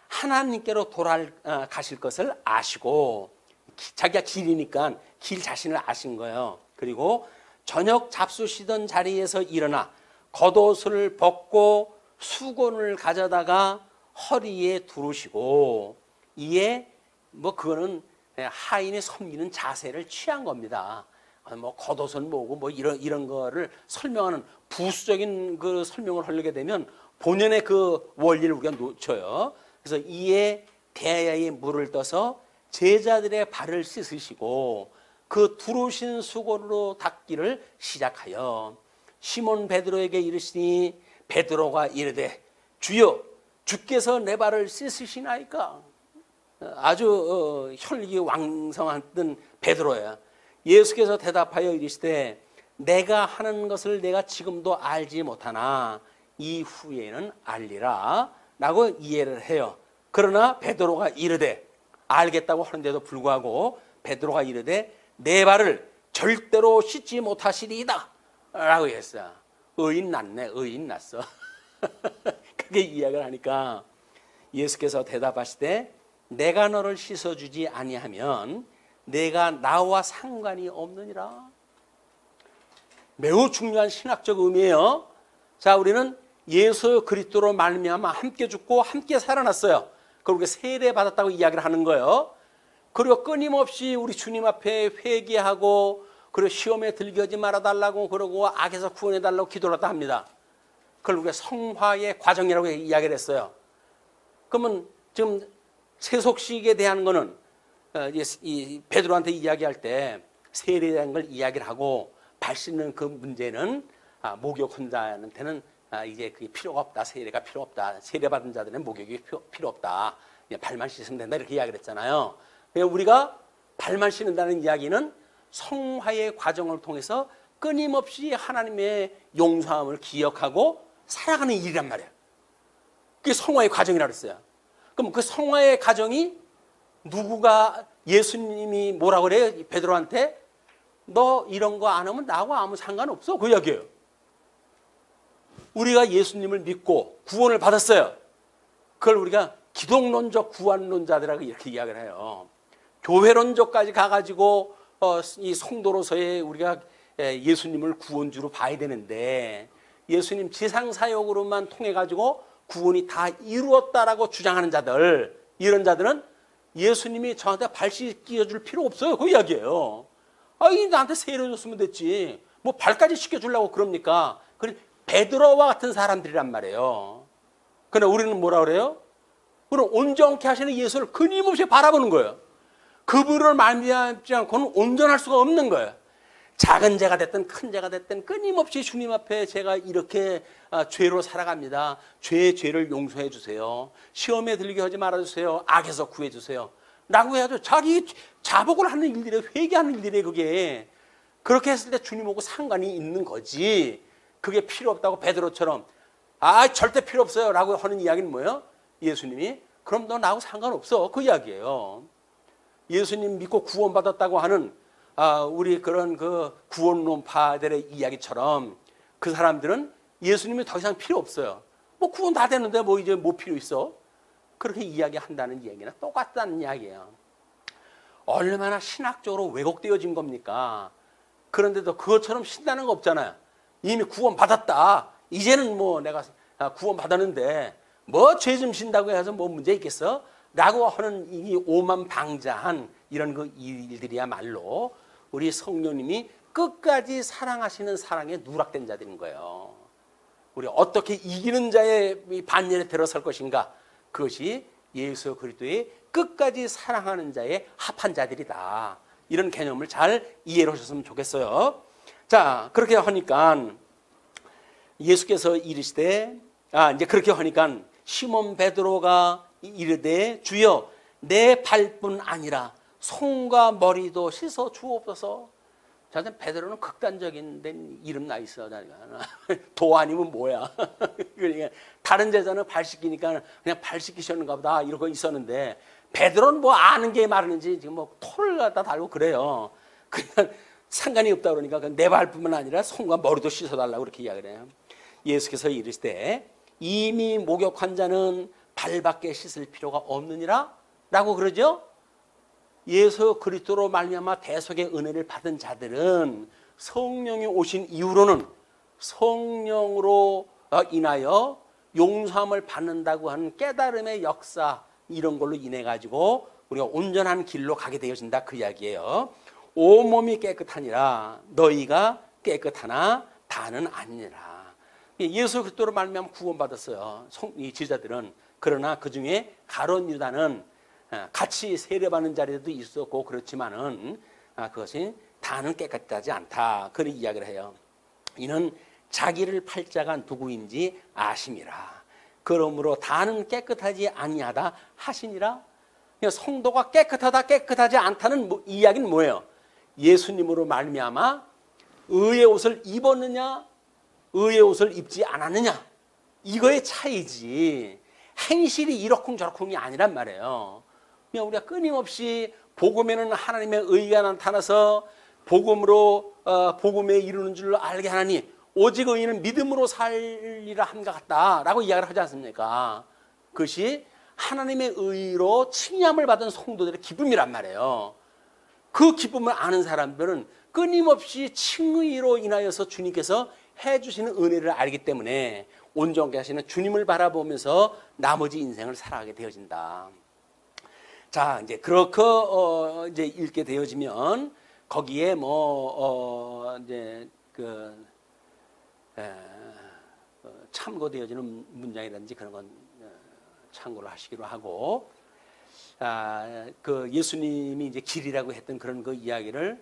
하나님께로 돌아가실 것을 아시고, 자기가 길이니까 길 자신을 아신 거예요. 그리고 저녁 잡수시던 자리에서 일어나 겉옷을 벗고 수건을 가져다가 허리에 두르시고, 이에 뭐 그거는 하인이 섬기는 자세를 취한 겁니다. 뭐 겉옷은 뭐고 뭐 이런 거를 설명하는 부수적인 그 설명을 하려게 되면 본연의 그 원리를 우리가 놓쳐요. 그래서 이에 대야에 물을 떠서 제자들의 발을 씻으시고 그 두르신 수건으로 닦기를 시작하여 시몬 베드로에게 이르시니 베드로가 이르되 주여, 주께서 내 발을 씻으시나이까. 아주 혈기 왕성했던 베드로야. 예수께서 대답하여 이르시되 내가 하는 것을 내가 지금도 알지 못하나 이후에는 알리라 라고 이해를 해요. 그러나 베드로가 이르되, 알겠다고 하는데도 불구하고 베드로가 이르되 내 발을 절대로 씻지 못하시리이다 라고 했어요. 의인 났네, 의인 났어. 그게 이야기를 하니까 예수께서 대답하시되 내가 너를 씻어주지 아니하면 내가 나와 상관이 없느니라. 매우 중요한 신학적 의미예요. 자, 우리는 예수 그리스도로 말미암아 함께 죽고 함께 살아났어요. 그리고 세례 받았다고 이야기를 하는 거예요. 그리고 끊임없이 우리 주님 앞에 회개하고, 그리고 시험에 들게 말아달라고 그러고 악에서 구원해달라고 기도를 했다 합니다. 그걸 우리가 성화의 과정이라고 이야기를 했어요. 그러면 지금 세속식에 대한 거는 이 베드로한테 이야기할 때 세례라는 걸 이야기를 하고, 발 씻는 그 문제는 목욕 혼자한테는 이제 그게 필요가 없다. 세례가 필요 없다. 세례 받은 자들은 목욕이 필요 없다. 발만 씻으면 된다. 이렇게 이야기를 했잖아요. 우리가 발만 씻는다는 이야기는 성화의 과정을 통해서 끊임없이 하나님의 용서함을 기억하고 살아가는 일이란 말이에요. 그게 성화의 과정이라고 했어요. 그럼 그 성화의 과정이 누구가 예수님이 뭐라고 그래요? 베드로한테 너 이런 거 안 하면 나하고 아무 상관없어. 그 이야기예요. 우리가 예수님을 믿고 구원을 받았어요. 그걸 우리가 기독론적 구원론자들하고 이렇게 이야기를 해요. 교회론적까지 가가지고 이 성도로서의 우리가 예수님을 구원주로 봐야 되는데 예수님 지상사역으로만 통해가지고 구원이 다 이루었다라고 주장하는 자들, 이런 자들은 예수님이 저한테 발 씻겨줄 필요 없어요. 그 이야기예요. 이 나한테 세례 줬으면 됐지. 뭐 발까지 씻겨주려고 그럽니까? 베드로와 같은 사람들이란 말이에요. 그러나 우리는 뭐라 그래요? 우리는 온전케 하시는 예수를 끊임없이 바라보는 거예요. 그분을 말미암지 않고는 온전할 수가 없는 거예요. 작은 죄가 됐든 큰 죄가 됐든 끊임없이 주님 앞에 제가 이렇게 죄로 살아갑니다. 죄를 용서해 주세요. 시험에 들게 하지 말아주세요. 악에서 구해 주세요. 라고 해야죠. 자기 자복을 하는 일들에, 회개하는 일들에 그게 그렇게 했을 때 주님하고 상관이 있는 거지. 그게 필요 없다고 베드로처럼 절대 필요 없어요 라고 하는 이야기는 뭐예요? 예수님이 그럼 너 나하고 상관없어. 그 이야기예요. 예수님 믿고 구원받았다고 하는 우리 그런 그 구원론파들의 이야기처럼 그 사람들은 예수님이 더 이상 필요 없어요. 뭐 구원 다 됐는데 뭐 이제 뭐 필요 있어? 그렇게 이야기한다는 이야기나 똑같다는 이야기예요. 얼마나 신학적으로 왜곡되어진 겁니까? 그런데도 그것처럼 신나는 거 없잖아요. 이미 구원받았다. 이제는 뭐 내가 구원받았는데 뭐 죄 좀 신다고 해서 뭐 문제 있겠어? 라고 하는 이 오만방자한 이런 그 일들이야말로 우리 성령님이 끝까지 사랑하시는 사랑에 누락된 자들인 거예요. 우리 어떻게 이기는 자의 반열에 들어설 것인가? 그것이 예수 그리스도의 끝까지 사랑하는 자의 합한 자들이다. 이런 개념을 잘 이해를 하셨으면 좋겠어요. 자, 그렇게 하니까 예수께서 이르시되 이제 그렇게 하니까 시몬 베드로가 이르되 주여 내 발뿐 아니라 손과 머리도 씻어 주옵소서. 저한테 베드로는 극단적인 이름 나 있어. 도 아니면 뭐야. 그러니까 다른 제자는 발 씻기니까 그냥 발 씻기셨는가 보다 이러고 있었는데 베드로는 뭐 아는 게 많은지 지금 뭐 토를 갖다 달고 그래요. 그냥 상관이 없다 그러니까 내 발뿐만 아니라 손과 머리도 씻어달라고 그렇게 이야기를 해요. 예수께서 이르시되 이미 목욕한 자는 발밖에 씻을 필요가 없느니라 라고 그러죠. 예수 그리스도로 말미암아 대속의 은혜를 받은 자들은 성령이 오신 이후로는 성령으로 인하여 용서함을 받는다고 하는 깨달음의 역사 이런 걸로 인해 가지고 우리가 온전한 길로 가게 되어진다 그 이야기예요. 온몸이 깨끗하니라 너희가 깨끗하나 다는 아니니라. 예수 그리스도로 말미암아 구원받았어요. 이 제자들은. 그러나 그 중에 가룟 유다는 같이 세례받는 자리도 있었고 그렇지만은 그것이 다는 깨끗하지 않다. 그런 이야기를 해요. 이는 자기를 팔 자가 누구인지 아심이라. 그러므로 다는 깨끗하지 아니하다 하시니라. 성도가 깨끗하다 깨끗하지 않다는 이야기는 뭐예요? 예수님으로 말미암아 의의 옷을 입었느냐 의의 옷을 입지 않았느냐 이거의 차이지 행실이 이러쿵저러쿵이 아니란 말이에요. 그냥 우리가 끊임없이 복음에는 하나님의 의가 나타나서 복음으로 복음에 이루는 줄 알게 하나니 오직 의인은 믿음으로 살리라 함과 같다라고 이야기를 하지 않습니까? 그것이 하나님의 의로 칭함을 받은 성도들의 기쁨이란 말이에요. 그 기쁨을 아는 사람들은 끊임없이 칭의로 인하여서 주님께서 해주시는 은혜를 알기 때문에 온전케 하시는 주님을 바라보면서 나머지 인생을 살아가게 되어진다. 자, 이제 그렇게 이제 읽게 되어지면 거기에 이제 참고되어지는 문장이라든지 그런 건 참고를 하시기로 하고, 그 예수님이 이제 길이라고 했던 그런 그 이야기를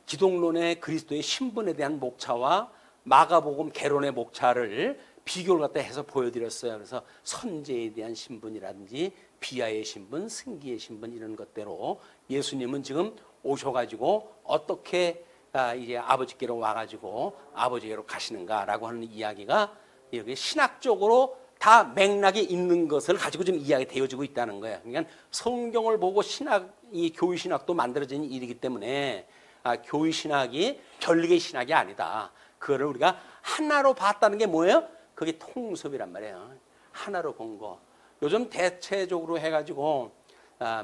기독론의 그리스도의 신분에 대한 목차와 마가복음 개론의 목차를 비교를 갖다 해서 보여드렸어요. 그래서 선제에 대한 신분이라든지 비하의 신분, 승기의 신분 이런 것대로 예수님은 지금 오셔가지고 어떻게 이제 아버지께로 와가지고 아버지께로 가시는가라고 하는 이야기가 여기 신학적으로 다 맥락이 있는 것을 가지고 좀 이야기 되어지고 있다는 거예요. 그러니까 성경을 보고 이 교회 신학도 만들어진 일이기 때문에 교회 신학이 별개의 신학이 아니다. 그거를 우리가 하나로 봤다는 게 뭐예요? 그게 통섭이란 말이에요. 하나로 본 거. 요즘 대체적으로 해가지고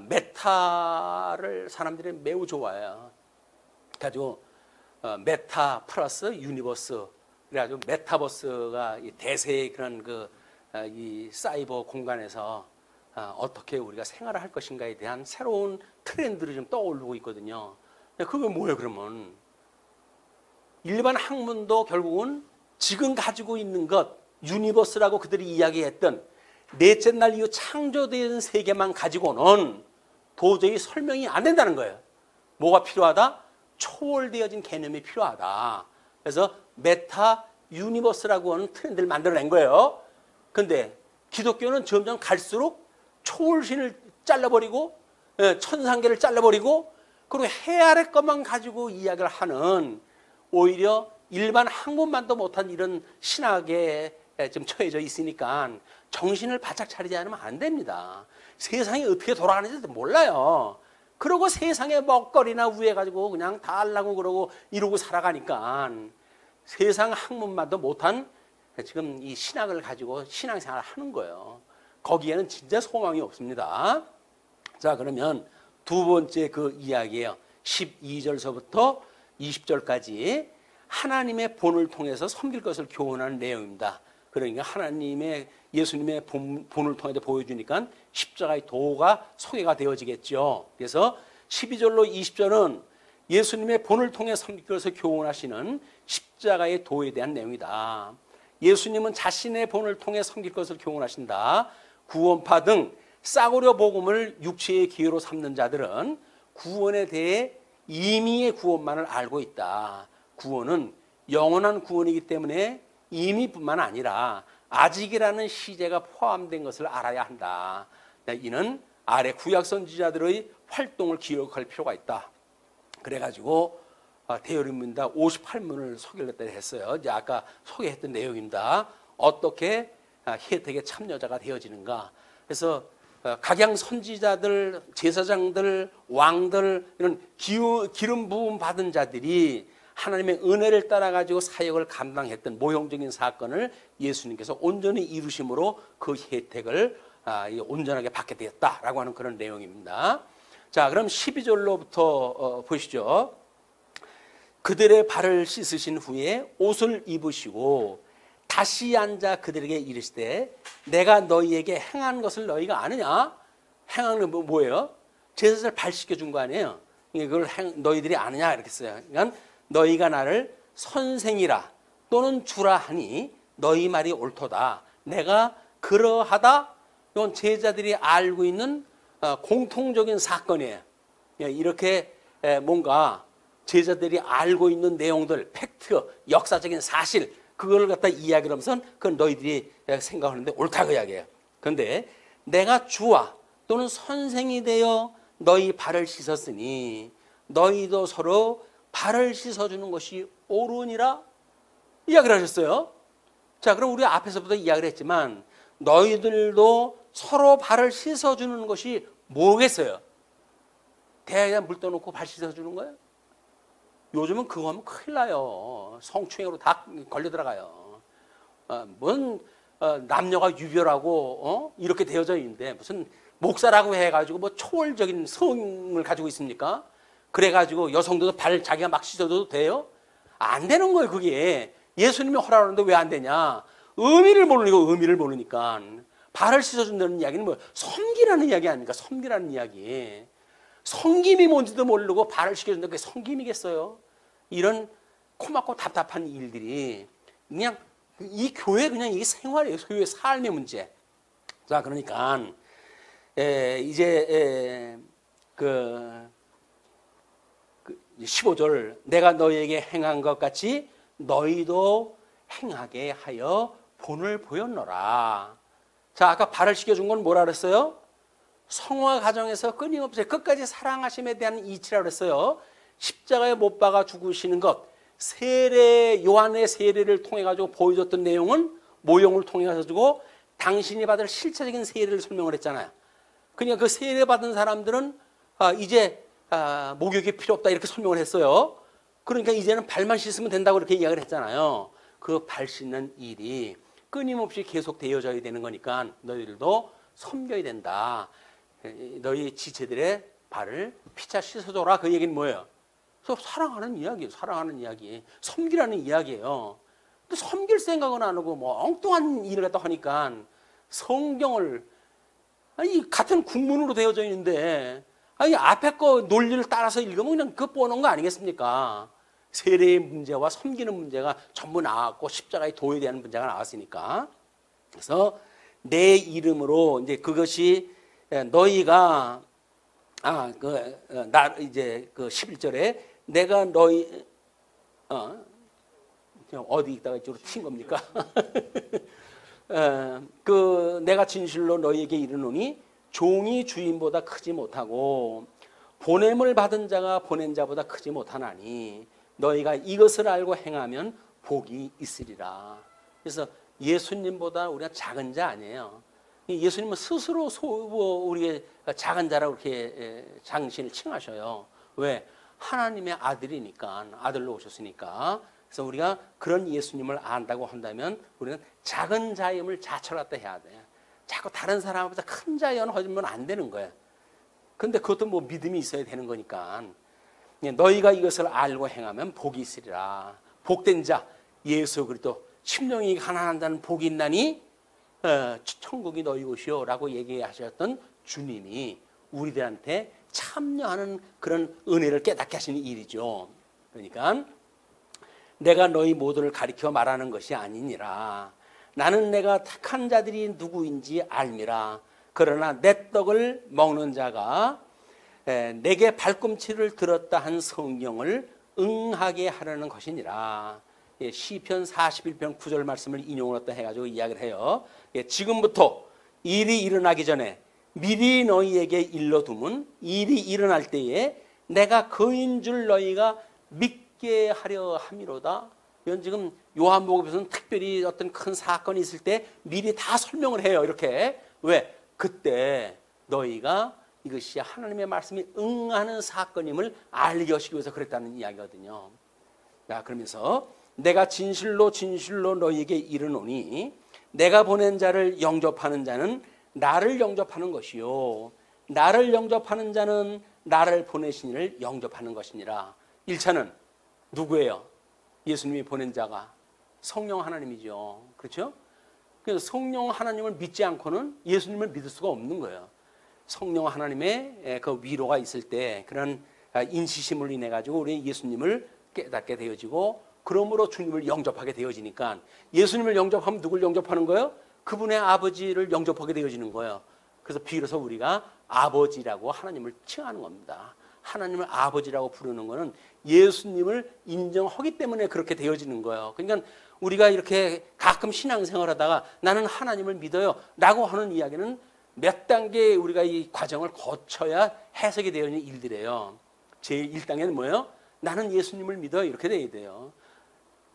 메타를 사람들이 매우 좋아해요. 그래가지고 메타 플러스 유니버스, 그래가지고 메타버스가 이 대세의 그런 이 사이버 공간에서 어떻게 우리가 생활을 할 것인가에 대한 새로운 트렌드를 좀 떠오르고 있거든요. 그게 뭐예요, 그러면? 일반 학문도 결국은 지금 가지고 있는 것, 유니버스라고 그들이 이야기했던 넷째 날 이후 창조된 세계만 가지고는 도저히 설명이 안 된다는 거예요. 뭐가 필요하다? 초월되어진 개념이 필요하다. 그래서 메타 유니버스라고 하는 트렌드를 만들어낸 거예요. 근데 기독교는 점점 갈수록 초월신을 잘라버리고 천상계를 잘라버리고 그리고 해 아래 것만 가지고 이야기를 하는, 오히려 일반 학문만도 못한 이런 신학에 좀 처해져 있으니까 정신을 바짝 차리지 않으면 안 됩니다. 세상이 어떻게 돌아가는지도 몰라요. 그러고 세상에 먹거리나 우애 가지고 그냥 다 하려고 그러고 이러고 살아가니까 세상 학문만도 못한 지금 이 신학을 가지고 신앙생활을 하는 거예요. 거기에는 진짜 소망이 없습니다. 자, 그러면 두 번째 그 이야기예요. 12절서부터 20절까지 하나님의 본을 통해서 섬길 것을 교훈하는 내용입니다. 그러니까 예수님의 본을 통해서 보여주니까 십자가의 도가 소개가 되어지겠죠. 그래서 12절로 20절은 예수님의 본을 통해 섬길 것을 교훈하시는 십자가의 도에 대한 내용이다. 예수님은 자신의 본을 통해 섬길 것을 교훈하신다. 구원파 등 싸구려 복음을 육체의 기회로 삼는 자들은 구원에 대해 임의의 구원만을 알고 있다. 구원은 영원한 구원이기 때문에 임의뿐만 아니라 아직이라는 시제가 포함된 것을 알아야 한다. 이는 아래 구약 선지자들의 활동을 기억할 필요가 있다. 그래가지고 대여름입니다. 58문을 소개를 했어요. 이제 아까 소개했던 내용입니다. 어떻게 혜택의 참여자가 되어지는가. 그래서 각양 선지자들, 제사장들, 왕들, 이런 기름 부음 받은 자들이 하나님의 은혜를 따라가지고 사역을 감당했던 모형적인 사건을 예수님께서 온전히 이루심으로 그 혜택을 온전하게 받게 되었다라고 하는 그런 내용입니다. 자, 그럼 12절로부터 보시죠. 그들의 발을 씻으신 후에 옷을 입으시고 다시 앉아 그들에게 이르시되 내가 너희에게 행한 것을 너희가 아느냐? 행한 건 뭐예요? 제사장을 발 씻겨준 거 아니에요? 이걸 너희들이 아느냐? 이렇게 써요. 그러니까 너희가 나를 선생이라 또는 주라 하니 너희 말이 옳도다. 내가 그러하다. 이건 제자들이 알고 있는 공통적인 사건이에요. 이렇게 뭔가 제자들이 알고 있는 내용들, 팩트, 역사적인 사실, 그걸 갖다 이야기를 하면서 그건 너희들이 생각하는데 옳다고 이야기해요. 그런데 내가 주와 또는 선생이 되어 너희 발을 씻었으니 너희도 서로 발을 씻어주는 것이 옳으니라 이야기를 하셨어요. 자, 그럼 우리 앞에서부터 이야기를 했지만 너희들도 서로 발을 씻어주는 것이 뭐겠어요? 대야에 물 떠놓고 발 씻어주는 거예요? 요즘은 그거 하면 큰일 나요. 성추행으로 다 걸려 들어가요. 뭔 남녀가 유별하고 이렇게 되어져 있는데 무슨 목사라고 해가지고 뭐 초월적인 성을 가지고 있습니까? 그래가지고 여성들도 발 자기가 막 씻어도 돼요? 안 되는 거예요, 그게. 예수님이 허락하는데 왜 안 되냐? 의미를 모르니까. 발을 씻어준다는 이야기는 뭐 섬기라는 이야기 아닙니까? 섬기라는 이야기. 섬김이 뭔지도 모르고 발을 씻겨준다. 그게 섬김이겠어요? 이런 코막고 답답한 일들이 그냥 이 교회 그냥 이게 생활이에요. 교회 삶의 문제. 자, 그러니까 이제 15절 내가 너희에게 행한 것 같이 너희도 행하게 하여 본을 보였노라. 자, 아까 발을 씻겨준 건 뭐라 그랬어요? 성화 과정에서 끊임없이 끝까지 사랑하심에 대한 이치라고 그랬어요. 십자가에 못 박아 죽으시는 것, 세례, 요한의 세례를 통해 가지고 보여줬던 내용은 모형을 통해 가지고 당신이 받을 실체적인 세례를 설명을 했잖아요. 그러니까 그 세례 받은 사람들은 이제 목욕이 필요 없다 이렇게 설명을 했어요. 그러니까 이제는 발만 씻으면 된다고 이렇게 이야기를 했잖아요. 그 발 씻는 일이 끊임없이 계속 되어져야 되는 거니까 너희들도 섬겨야 된다. 너희 지체들의 발을 피차 씻어줘라. 그 얘기는 뭐예요? 사랑하는 이야기예요. 사랑하는 이야기. 섬기라는 이야기예요. 근데 섬길 생각은 안 하고 뭐 엉뚱한 일을 갖다 하니까 성경을 같은 국문으로 되어져 있는데 앞에 거 논리를 따라서 읽으면 그냥 그거 뻔한 거 아니겠습니까? 세례의 문제와 섬기는 문제가 전부 나왔고 십자가의 도에 대한 문제가 나왔으니까. 그래서 내 이름으로 이제 그것이 너희가 이제 그 11절에 내가 너희 어디 있다가 이쪽으로 튄 겁니까? 내가 진실로 너희에게 이르노니 종이 주인보다 크지 못하고 보냄을 받은 자가 보낸 자보다 크지 못하나니 너희가 이것을 알고 행하면 복이 있으리라. 그래서 예수님보다 우리가 작은 자 아니에요. 예수님은 스스로 우리의 작은 자라고 이렇게 당신을 칭하셔요. 왜? 하나님의 아들이니까, 아들로 오셨으니까. 그래서 우리가 그런 예수님을 안다고 한다면 우리는 작은 자임을 자철하다 해야 돼. 자꾸 다른 사람보다 큰 자연 하면 안 되는 거예요. 근데 그것도 뭐 믿음이 있어야 되는 거니까. 너희가 이것을 알고 행하면 복이 있으리라. 복된 자, 예수 그리스도 심령이 가난한 자는 복이 있나니 천국이 너희 곳이요 라고 얘기하셨던 주님이 우리들한테 참여하는 그런 은혜를 깨닫게 하시는 일이죠. 그러니까 내가 너희 모두를 가리켜 말하는 것이 아니니라. 나는 내가 택한 자들이 누구인지 알미라. 그러나 내 떡을 먹는 자가 내게 발꿈치를 들었다 한 성경을 응하게 하려는 것이니라. 시편 41편 9절 말씀을 인용을 했다 해가지고 이야기를 해요. 지금부터 일이 일어나기 전에 미리 너희에게 일러두면 일이 일어날 때에 내가 그인 줄 너희가 믿게 하려 함이로다. 이건 지금 요한복음에서는 특별히 어떤 큰 사건이 있을 때 미리 다 설명을 해요. 이렇게. 왜? 그때 너희가 이것이 하나님의 말씀이 응하는 사건임을 알게 하시기 위해서 그랬다는 이야기거든요. 자, 그러면서 내가 진실로 진실로 너희에게 이르노니 내가 보낸 자를 영접하는 자는 나를 영접하는 것이요 나를 영접하는 자는 나를 보내신 이를 영접하는 것이니라. 1차는 누구예요? 예수님이 보낸 자가 성령 하나님이죠. 그렇죠? 그래서 성령 하나님을 믿지 않고는 예수님을 믿을 수가 없는 거예요. 성령 하나님의 그 위로가 있을 때 그런 인치심을 인해 가지고 우리 예수님을 깨닫게 되어지고 그러므로 주님을 영접하게 되어지니까 예수님을 영접하면 누굴 영접하는 거예요? 그분의 아버지를 영접하게 되어지는 거예요. 그래서 비로소 우리가 아버지라고 하나님을 칭하는 겁니다. 하나님을 아버지라고 부르는 것은 예수님을 인정하기 때문에 그렇게 되어지는 거예요. 그러니까 우리가 이렇게 가끔 신앙생활 하다가 나는 하나님을 믿어요 라고 하는 이야기는 몇 단계 우리가 이 과정을 거쳐야 해석이 되어 있는 일들이에요. 제일 1단계는 뭐예요? 나는 예수님을 믿어요. 이렇게 돼야 돼요.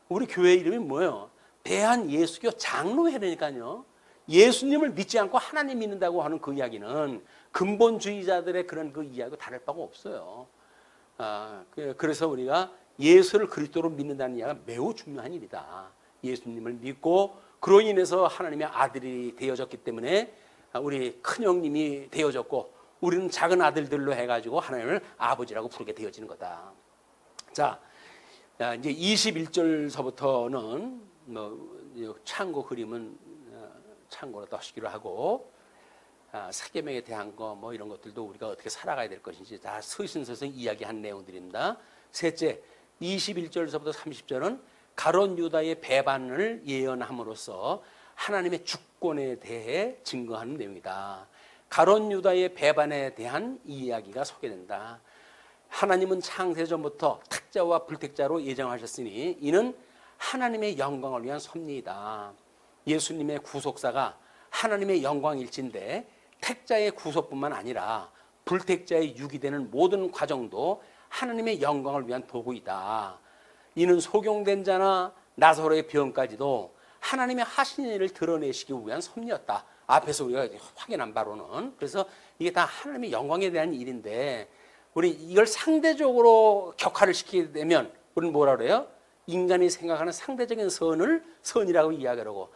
우리 교회 이름이 뭐예요? 대한예수교 장로회라니까요. 예수님을 믿지 않고 하나님 믿는다고 하는 그 이야기는 근본주의자들의 그런 그 이야기와 다를 바가 없어요. 그래서 우리가 예수를 그리스도로 믿는다는 이야기가 매우 중요한 일이다. 예수님을 믿고 그로 인해서 하나님의 아들이 되어졌기 때문에 우리 큰형님이 되어졌고 우리는 작은 아들들로 해가지고 하나님을 아버지라고 부르게 되어지는 거다. 자, 이제 21절서부터는 뭐 창고 그림은 창고로 또 하시기로 하고 사계명에 대한 거 뭐 이런 것들도 우리가 어떻게 살아가야 될 것인지 다 서신서에서 이야기한 내용들입니다. 셋째, 21절서부터 30절은 가룟 유다의 배반을 예언함으로써 하나님의 주권에 대해 증거하는 내용이다. 가룟 유다의 배반에 대한 이야기가 소개된다. 하나님은 창세전부터 택자와 불택자로 예정하셨으니 이는 하나님의 영광을 위한 섭리이다. 예수님의 구속사가 하나님의 영광일진데 택자의 구속뿐만 아니라 불택자의 유기되는 모든 과정도 하나님의 영광을 위한 도구이다. 이는 소경된 자나 나사로의 병까지도 하나님의 하신 일을 드러내시기 위한 섭리였다. 앞에서 우리가 확인한 바로는. 그래서 이게 다 하나님의 영광에 대한 일인데 우리 이걸 상대적으로 격화를 시키게 되면 우리는 뭐라 그래요? 인간이 생각하는 상대적인 선을 선이라고 이야기하고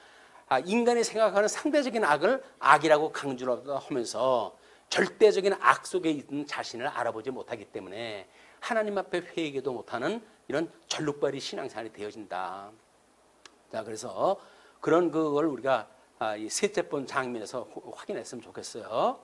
인간이 생각하는 상대적인 악을 악이라고 강조를 하면서 절대적인 악 속에 있는 자신을 알아보지 못하기 때문에 하나님 앞에 회개도 못하는 이런 절룩발이 신앙생활이 되어진다. 자, 그래서 그런 그걸 우리가 이 셋째 번 장면에서 확인했으면 좋겠어요.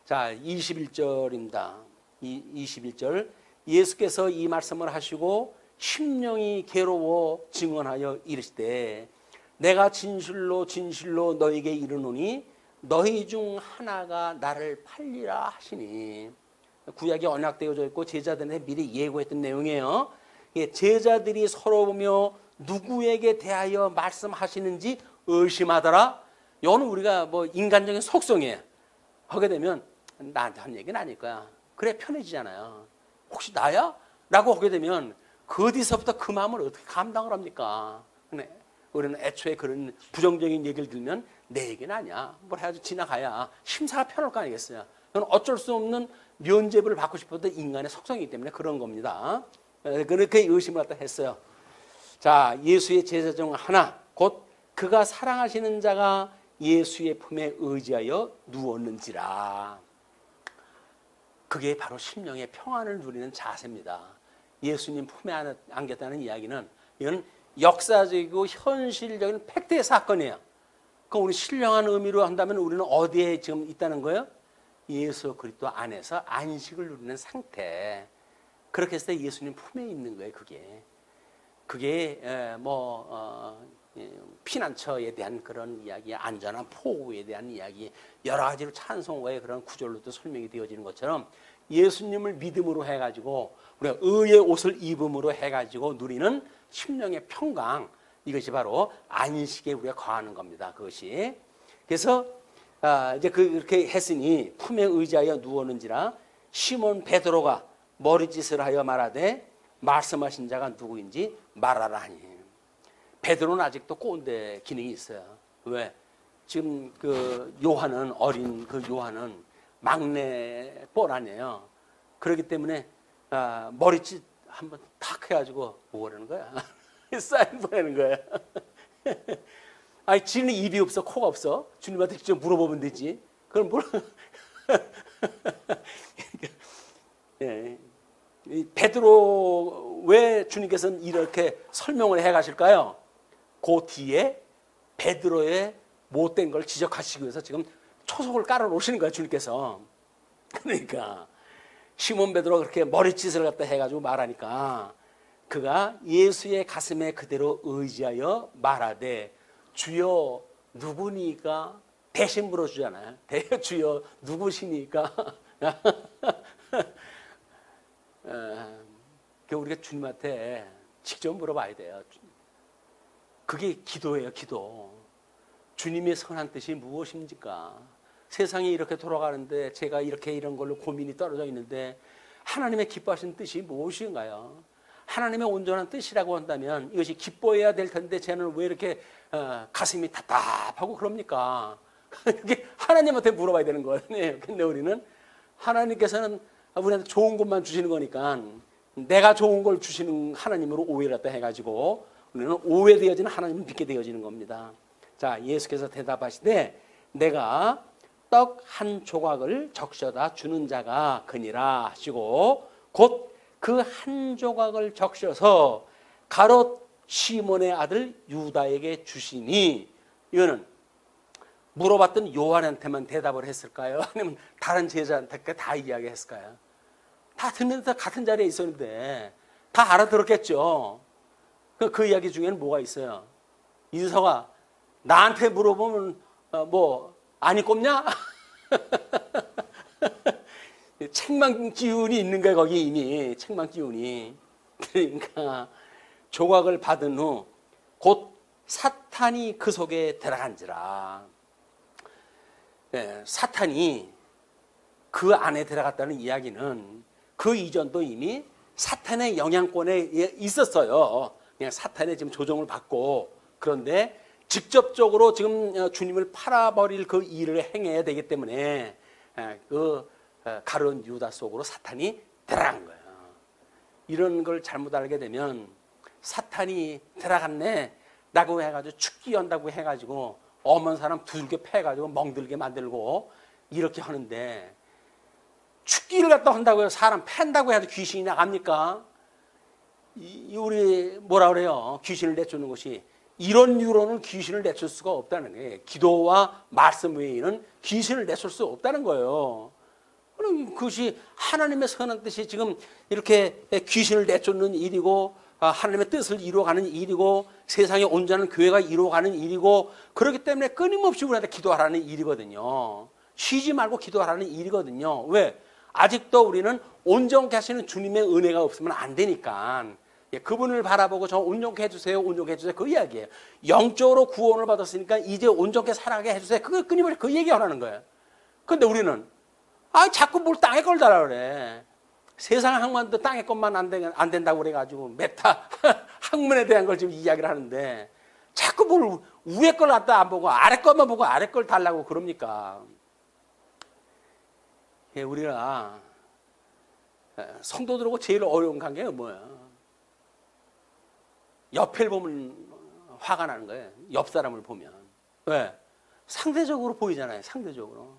자, 21절입니다. 21절 예수께서 이 말씀을 하시고 심령이 괴로워 증언하여 이르시되 내가 진실로 진실로 너에게 이르노니 너희 중 하나가 나를 팔리라 하시니 구약이 언약되어져 있고 제자들한테 미리 예고했던 내용이에요. 제자들이 서로 보며 누구에게 대하여 말씀하시는지 의심하더라. 이거는 우리가 뭐 인간적인 속성이에요. 하게 되면 나한테 한 얘기는 아닐 거야. 그래 편해지잖아요. 혹시 나야? 라고 하게 되면 그 어디서부터 그 마음을 어떻게 감당을 합니까? 네. 우리는 애초에 그런 부정적인 얘기를 들으면 내 얘기는 아니야. 뭘 해가지고 지나가야 심사가 편할 거 아니겠어요. 그건 어쩔 수 없는 면죄부를 받고 싶어도 인간의 속성이기 때문에 그런 겁니다. 그렇게 의심을 갖다 했어요. 자, 예수의 제자 중 하나 곧 그가 사랑하시는 자가 예수의 품에 의지하여 누웠는지라. 그게 바로 심령의 평안을 누리는 자세입니다. 예수님 품에 안겼다는 이야기는 이건 역사적이고 현실적인 팩트의 사건이에요. 그럼 우리 신령한 의미로 한다면 우리는 어디에 지금 있다는 거예요? 예수 그리스도 안에서 안식을 누리는 상태. 그렇게 했을 때 예수님 품에 있는 거예요. 그게 피난처에 대한 그런 이야기, 안전한 포구에 대한 이야기, 여러 가지로 찬송가의 그런 구절로도 설명이 되어지는 것처럼 예수님을 믿음으로 해가지고 우리가 의의 옷을 입음으로 해가지고 누리는 심령의 평강, 이것이 바로 안식에 우리가 거하는 겁니다. 그것이. 그래서 이제 그렇게 했으니 품에 의지하여 누웠는지라 시몬 베드로가 머리짓을 하여 말하되 말씀하신 자가 누구인지 말하라 하니. 베드로는 아직도 꼰대 기능이 있어요. 왜? 지금 그 요한은 어린 그 요한은 막내 뻘 아니에요. 그렇기 때문에 머리짓 한번 탁 해가지고 뭐라는 거야? 사인 보내는 거야. 아니 지는 입이 없어, 코가 없어. 주님한테 직접 물어보면 되지. 그럼 뭘? 예. 베드로 왜 주님께서는 이렇게 설명을 해가실까요? 그 뒤에 베드로의 못된 걸 지적하시기 위해서 지금 초석을 깔아 놓으시는 거예요, 주님께서. 그러니까 시몬 베드로가 그렇게 머리짓을 갖다 해가지고 말하니까 그가 예수의 가슴에 그대로 의지하여 말하되 주여 누구니까? 대신 물어주잖아요. 주여 누구시니까? 우리가 주님한테 직접 물어봐야 돼요. 그게 기도예요, 기도. 주님의 선한 뜻이 무엇입니까? 세상이 이렇게 돌아가는데 제가 이렇게 이런 걸로 고민이 떨어져 있는데 하나님의 기뻐하시는 뜻이 무엇인가요? 하나님의 온전한 뜻이라고 한다면 이것이 기뻐해야 될 텐데 쟤는 왜 이렇게 가슴이 답답하고 그럽니까? 이게 하나님한테 물어봐야 되는 거예요. 근데 우리는 하나님께서는 우리한테 좋은 것만 주시는 거니까 내가 좋은 걸 주시는 하나님으로 오해를 했다 해가지고 우리는 오해되어지는 하나님을 믿게 되어지는 겁니다. 자, 예수께서 대답하시되 내가 떡 한 조각을 적셔다 주는 자가 그니라 하시고 곧 그 한 조각을 적셔서 가롯 시몬의 아들 유다에게 주시니. 이거는 물어봤던 요한한테만 대답을 했을까요? 아니면 다른 제자한테 다 이야기했을까요? 다 듣는데 다 같은 자리에 있었는데 다 알아들었겠죠. 그 이야기 중에는 뭐가 있어요? 인서가 나한테 물어보면 아니 꼽냐? 책망 기운이 있는 거야, 거기 이미. 책망 기운이. 그러니까 조각을 받은 후 곧 사탄이 그 속에 들어간지라. 네, 사탄이 그 안에 들어갔다는 이야기는 그 이전도 이미 사탄의 영향권에 있었어요. 그냥 사탄의 지금 조종을 받고. 그런데 직접적으로 지금 주님을 팔아버릴 그 일을 행해야 되기 때문에 그 가룟 유다 속으로 사탄이 들어간 거예요. 이런 걸 잘못 알게 되면 사탄이 들어갔네 라고 해가지고 축기 연다고 해가지고 엄한 사람 두들겨 패가지고 멍들게 만들고 이렇게 하는데, 축기를 갖다 한다고 해서 사람 팬다고 해도 귀신이 나갑니까? 우리 뭐라 그래요? 귀신을 내쫓는 것이, 이런 이유로는 귀신을 내쫓을 수가 없다는 거예요. 기도와 말씀 외에는 귀신을 내쫓을 수 없다는 거예요. 그럼 그것이 하나님의 선한 뜻이 지금 이렇게 귀신을 내쫓는 일이고, 하나님의 뜻을 이루어가는 일이고, 세상에 온전한 교회가 이루어가는 일이고, 그렇기 때문에 끊임없이 우리한테 기도하라는 일이거든요. 쉬지 말고 기도하라는 일이거든요. 왜? 아직도 우리는 온전케 하시는 주님의 은혜가 없으면 안 되니까. 그분을 바라보고 저 온전케 해주세요, 온전케 해주세요, 그 이야기예요. 영적으로 구원을 받았으니까 이제 온전케 살아가게 해주세요. 그걸 끊임없이 그 얘기하라는 거예요. 그런데 우리는 자꾸 뭘 땅에 걸 달라 그래. 세상 학문도 땅의 것만 안 된다고 그래가지고 메타 학문에 대한 걸 지금 이야기를 하는데, 자꾸 뭘 위에 걸 갖다 안 보고 아래 것만 보고 아래 걸 달라고 그럽니까? 우리가 성도들하고 제일 어려운 관계가 뭐야? 옆을 보면 화가 나는 거예요. 옆 사람을 보면. 왜? 상대적으로 보이잖아요. 상대적으로.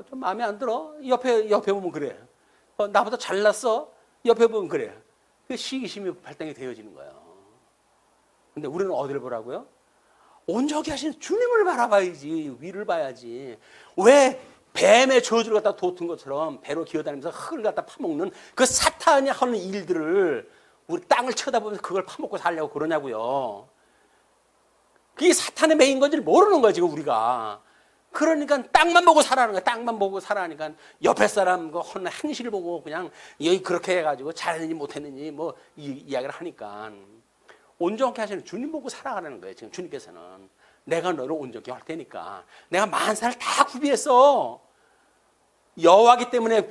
좀 마음에 안 들어? 옆에 보면 그래. 나보다 잘났어? 옆에 보면 그래. 그 시기심이 발동이 되어지는 거예요. 근데 우리는 어디를 보라고요? 온전히 하신 주님을 바라봐야지. 위를 봐야지. 왜 뱀의 저주를 갖다 돋은 것처럼 배로 기어다니면서 흙을 갖다 파먹는 그 사탄이 하는 일들을 우리 땅을 쳐다보면서 그걸 파먹고 살려고 그러냐고요. 그게 사탄의 매인 건지 모르는 거야 지금 우리가. 그러니까 땅만 보고 살아가는 거야. 땅만 보고 살아가니까 옆에 사람 그 행실을 보고 그냥 여기 그렇게 해가지고 잘했는지 못했는지 뭐 이야기를 하니까, 온전케 하시는 주님 보고 살아가는 거예요. 지금 주님께서는 내가 너를 온전케 할 테니까. 내가 만사를 다 구비했어. 여호와기 때문에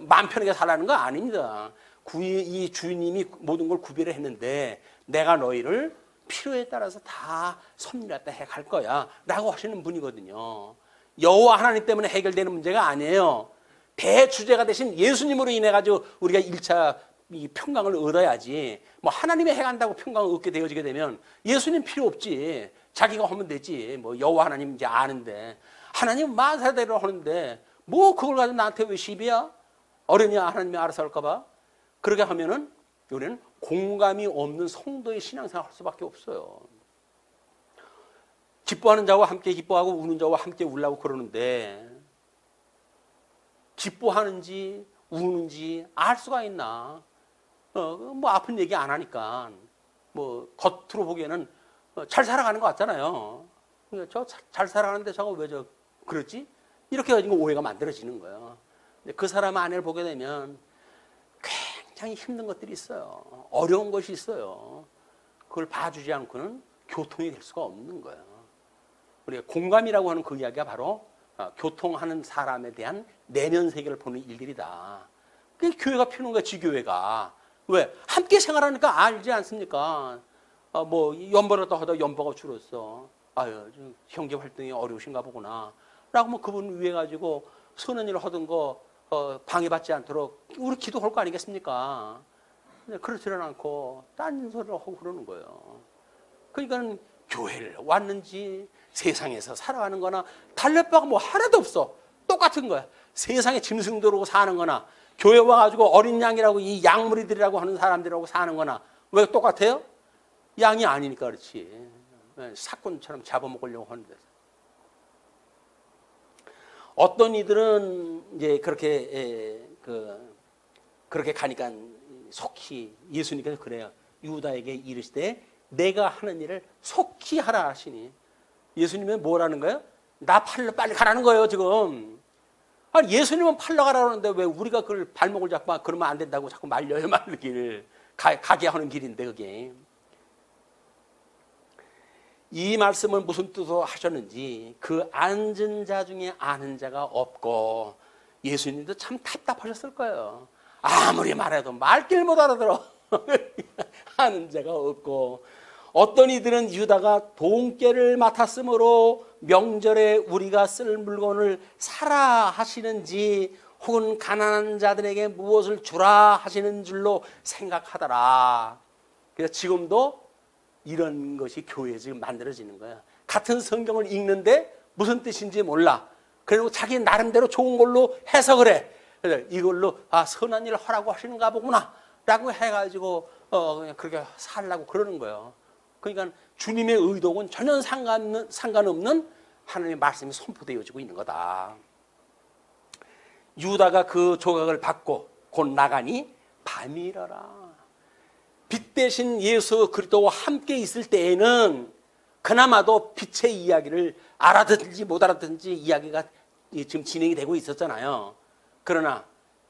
마음 편하게 살라는 거 아닙니다. 이 주님이 모든 걸 구별을 했는데 내가 너희를 필요에 따라서 다 섭리했다 해갈 거야 라고 하시는 분이거든요. 여호와 하나님 때문에 해결되는 문제가 아니에요. 대주제가 되신 예수님으로 인해 가지고 우리가 1차 이 평강을 얻어야지, 뭐 하나님이 해간다고 평강을 얻게 되어지게 되면 예수님 필요 없지. 자기가 하면 되지. 뭐 여호와 하나님 이제 아는데, 하나님 만사대로 하는데 뭐 그걸 가지고 나한테 왜 시비야? 어려냐? 하나님이 알아서 할까 봐. 그렇게 하면은 우리는 공감이 없는 성도의 신앙생활 할 수밖에 없어요. 기뻐하는 자와 함께 기뻐하고 우는 자와 함께 울라고 그러는데, 기뻐하는지 우는지 알 수가 있나? 뭐 아픈 얘기 안 하니까 뭐 겉으로 보기에는 잘 살아가는 것 같잖아요. 저 잘 살아가는데 저거 왜 그러지? 이렇게 가지고 오해가 만들어지는 거예요. 근데 그 사람 안을 보게 되면 굉장히 힘든 것들이 있어요. 어려운 것이 있어요. 그걸 봐주지 않고는 교통이 될 수가 없는 거예요. 우리가 공감이라고 하는 그 이야기가 바로 교통하는 사람에 대한 내면 세계를 보는 일들이다. 그게 교회가 피우는 거야, 지교회가. 왜? 함께 생활하니까 알지 않습니까? 뭐 연보를 또 하다 연보가 줄었어. 아유, 형제 활동이 어려우신가 보구나. 라고 뭐 그분 위해 가지고 선한 일을 하던 거 방해받지 않도록 우리 기도할 거 아니겠습니까? 근데 그렇지는 않고 딴 소리를 하고 그러는 거예요. 그러니까 교회를 왔는지 세상에서 살아가는 거나 달랠 바가 뭐 하나도 없어. 똑같은 거야. 세상에 짐승들하고 사는 거나 교회 와가지고 어린 양이라고 이 양무리들이라고 하는 사람들하고 사는 거나 왜 똑같아요? 양이 아니니까 그렇지. 사건처럼 잡아먹으려고 하는데. 어떤 이들은 이제 그렇게 가니까 속히 예수님께서 그래요. 유다에게 이르시되 내가 하는 일을 속히 하라 하시니. 예수님은 뭐라는 거예요? 나 팔러 빨리 가라는 거예요 지금. 아니 예수님은 팔러 가라는데 왜 우리가 그걸 발목을 잡고 그러면 안 된다고 자꾸 말려요. 말리기를 가게 하는 길인데 그게. 이 말씀을 무슨 뜻으로 하셨는지 그 앉은 자 중에 아는 자가 없고, 예수님도 참 답답하셨을 거예요. 아무리 말해도 말길 못 알아들어. 아는 자가 없고 어떤 이들은 유다가 돈깨를 맡았으므로 명절에 우리가 쓸 물건을 사라 하시는지 혹은 가난한 자들에게 무엇을 주라 하시는 줄로 생각하더라. 그래서 지금도 이런 것이 교회에 지금 만들어지는 거야. 같은 성경을 읽는데 무슨 뜻인지 몰라. 그리고 자기 나름대로 좋은 걸로 해석을 해. 그래서 이걸로 선한 일을 하라고 하시는가 보구나 라고 해가지고 그냥 그렇게 살라고 그러는 거예요. 그러니까 주님의 의도는 전혀 상관없는 하나님의 말씀이 선포되어지고 있는 거다. 유다가 그 조각을 받고 곧 나가니 밤이 이르라. 빛 대신 예수 그리스도와 함께 있을 때에는 그나마도 빛의 이야기를 알아듣든지 못 알아듣든지 이야기가 지금 진행이 되고 있었잖아요. 그러나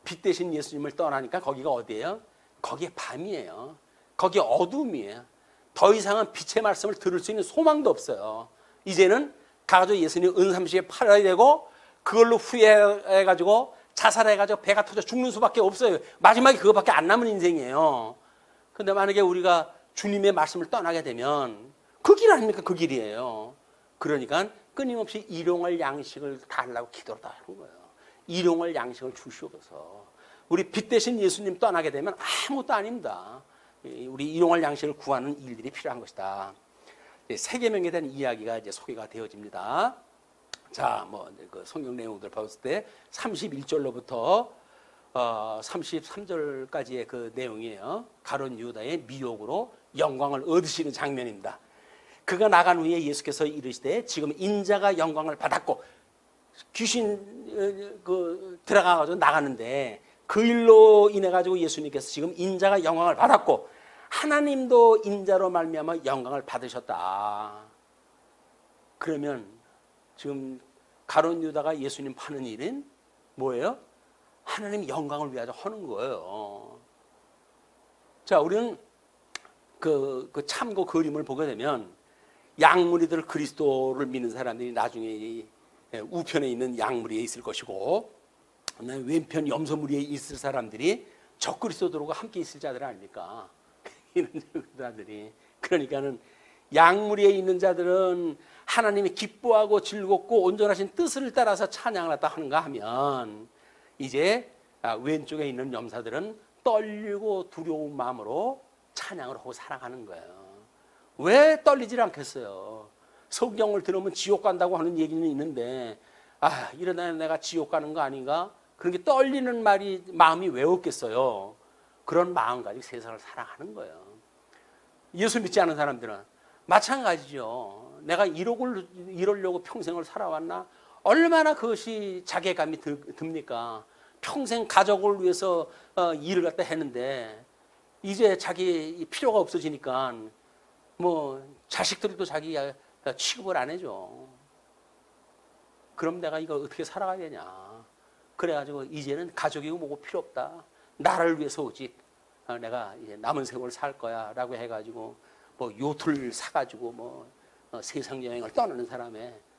빛 대신 예수님을 떠나니까 거기가 어디예요? 거기에 밤이에요. 거기에 어둠이에요. 더 이상은 빛의 말씀을 들을 수 있는 소망도 없어요. 이제는 가가지고 예수님 은삼시에 팔아야 되고 그걸로 후회해가지고 자살해가지고 배가 터져 죽는 수밖에 없어요. 마지막에 그거밖에 안 남은 인생이에요. 근데 만약에 우리가 주님의 말씀을 떠나게 되면 그 길 아닙니까? 그 길이에요. 그러니까 끊임없이 일용할 양식을 달라고 기도를 하는 거예요. 일용할 양식을 주시옵소서. 우리 빛 대신 예수님 떠나게 되면 아무것도 아닙니다. 우리 일용할 양식을 구하는 일들이 필요한 것이다. 세계명에 대한 이야기가 이제 소개가 되어집니다. 자, 그 성경 내용들 봤을 때 31절로부터 33절까지의 그 내용이에요. 가룟 유다의 미혹으로 영광을 얻으시는 장면입니다. 그가 나간 후에 예수께서 이르시되 지금 인자가 영광을 받았고 귀신 들어가가지고 나가는데 그 일로 인해 가지고 예수님께서 지금 인자가 영광을 받았고 하나님도 인자로 말미암아 영광을 받으셨다. 그러면 지금 가룟 유다가 예수님 파는 일은 뭐예요? 하나님 영광을 위하여 하는 거예요. 자, 우리는 그 참고 그림을 보게 되면 양무리들 그리스도를 믿는 사람들이 나중에 우편에 있는 양무리에 있을 것이고 왼편 염소무리에 있을 사람들이 적그리스도들과 함께 있을 자들 아닙니까? 이런 자들이. 그러니까는 양무리에 있는 자들은 하나님이 기뻐하고 즐겁고 온전하신 뜻을 따라서 찬양을 했다 하는가 하면 이제 왼쪽에 있는 염사들은 떨리고 두려운 마음으로 찬양을 하고 살아가는 거예요. 왜 떨리질 않겠어요? 성경을 들으면 지옥 간다고 하는 얘기는 있는데 이러다 내가 지옥 가는 거 아닌가? 그런 게 떨리는 마음이 왜 없겠어요? 그런 마음 가지고 세상을 살아가는 거예요. 예수 믿지 않은 사람들은 마찬가지죠. 내가 이러려고 평생을 살아왔나? 얼마나 그것이 자괴감이 듭니까? 평생 가족을 위해서 일을 갖다 했는데 이제 자기 필요가 없어지니까 자식들도 자기 취급을 안 해줘. 그럼 내가 이거 어떻게 살아가야 되냐? 그래가지고 이제는 가족이고 뭐고 필요 없다. 나를 위해서 오직 내가 이제 남은 세월 살 거야라고 해가지고 요트를 사가지고 세상 여행을 떠나는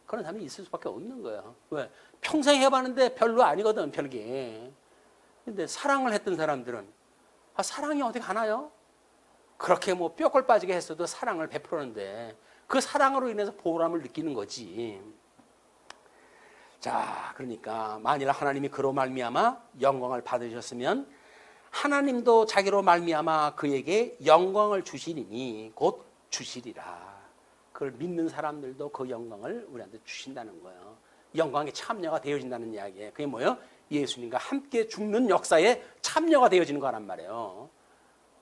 그런 사람이 있을 수밖에 없는 거예요. 왜? 평생 해봤는데 별로 아니거든, 별게. 근데 사랑을 했던 사람들은 사랑이 어디 가나요? 그렇게 뼈골 빠지게 했어도 사랑을 베풀었는데 그 사랑으로 인해서 보람을 느끼는 거지. 자, 그러니까 만일 하나님이 그로 말미암아 영광을 받으셨으면 하나님도 자기로 말미암아 그에게 영광을 주시리니 곧 주시리라. 그걸 믿는 사람들도 그 영광을 우리한테 주신다는 거예요. 영광에 참여가 되어진다는 이야기예요. 그게 뭐예요? 예수님과 함께 죽는 역사에 참여가 되어지는 거란 말이에요.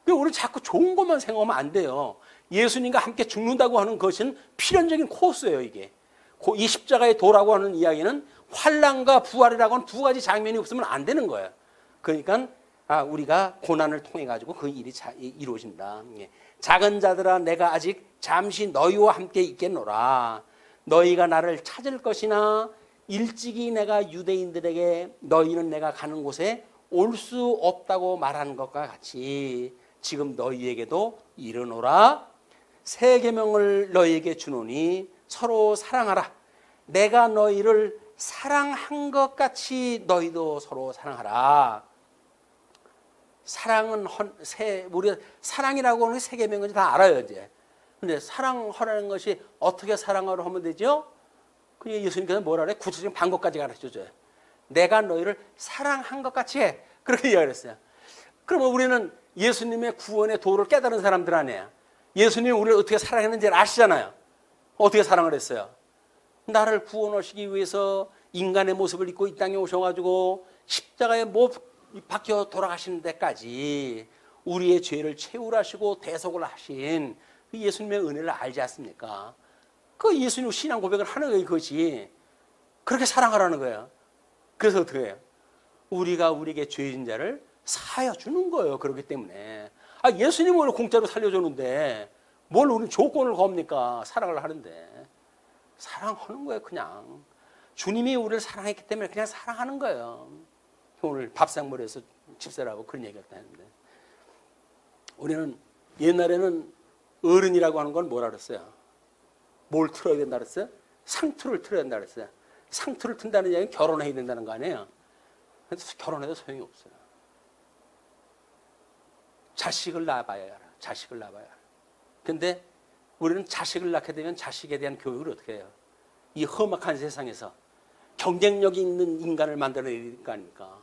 우리 자꾸 좋은 것만 생각하면 안 돼요. 예수님과 함께 죽는다고 하는 것은 필연적인 코스예요, 이게. 이 십자가의 도라고 하는 이야기는 환난과 부활이라고 하는 두 가지 장면이 없으면 안 되는 거예요. 그러니까 우리가 고난을 통해 가지고 그 일이 이루어진다. 작은 자들아 내가 아직 잠시 너희와 함께 있겠노라. 너희가 나를 찾을 것이나 일찍이 내가 유대인들에게 너희는 내가 가는 곳에 올 수 없다고 말하는 것과 같이 지금 너희에게도 이르노라. 새 계명을 너희에게 주노니 서로 사랑하라. 내가 너희를 사랑한 것 같이 너희도 서로 사랑하라. 사랑은 우리가 사랑이라고 하는 새 계명은 다 알아요, 이제. 근데 사랑하라는 것이 어떻게 사랑하러 하면 되죠? 그냥 예수님께서 뭐라 그래? 구체적인 방법까지 가르쳐줘요. 내가 너희를 사랑한 것 같이 해. 그렇게 이야기했어요. 그러면 우리는 예수님의 구원의 도를 깨달은 사람들 아니에요. 예수님이 우리를 어떻게 사랑했는지 아시잖아요. 어떻게 사랑을 했어요? 나를 구원하시기 위해서 인간의 모습을 입고 이 땅에 오셔가지고 십자가에 못 박혀 돌아가시는 데까지 우리의 죄를 채울하시고 대속을 하신 그 예수님의 은혜를 알지 않습니까? 그 예수님 신앙 고백을 하는 거예요. 그것이 그렇게 사랑하라는 거예요. 그래서 어떻게 해요? 우리가 우리에게 죄진 자를 사하여 주는 거예요. 그렇기 때문에 예수님을 공짜로 살려주는데 뭘 우리는 조건을 겁니까? 사랑을 하는데 사랑하는 거예요. 그냥 주님이 우리를 사랑했기 때문에 그냥 사랑하는 거예요. 오늘 밥상머리에서 집사라고 그런 얘기를 했는데 우리는 옛날에는 어른이라고 하는 건 뭐라 그랬어요? 뭘 틀어야 된다 그랬어요? 상투를 틀어야 된다 그랬어요. 상투를 튼다는 얘기는 결혼해야 된다는 거 아니에요? 그래서 결혼해도 소용이 없어요. 자식을 낳아봐야 알아. 자식을 낳아봐야 알아. 근데 우리는 자식을 낳게 되면 자식에 대한 교육을 어떻게 해요? 이 험악한 세상에서 경쟁력이 있는 인간을 만들어내야 될 거 아닙니까?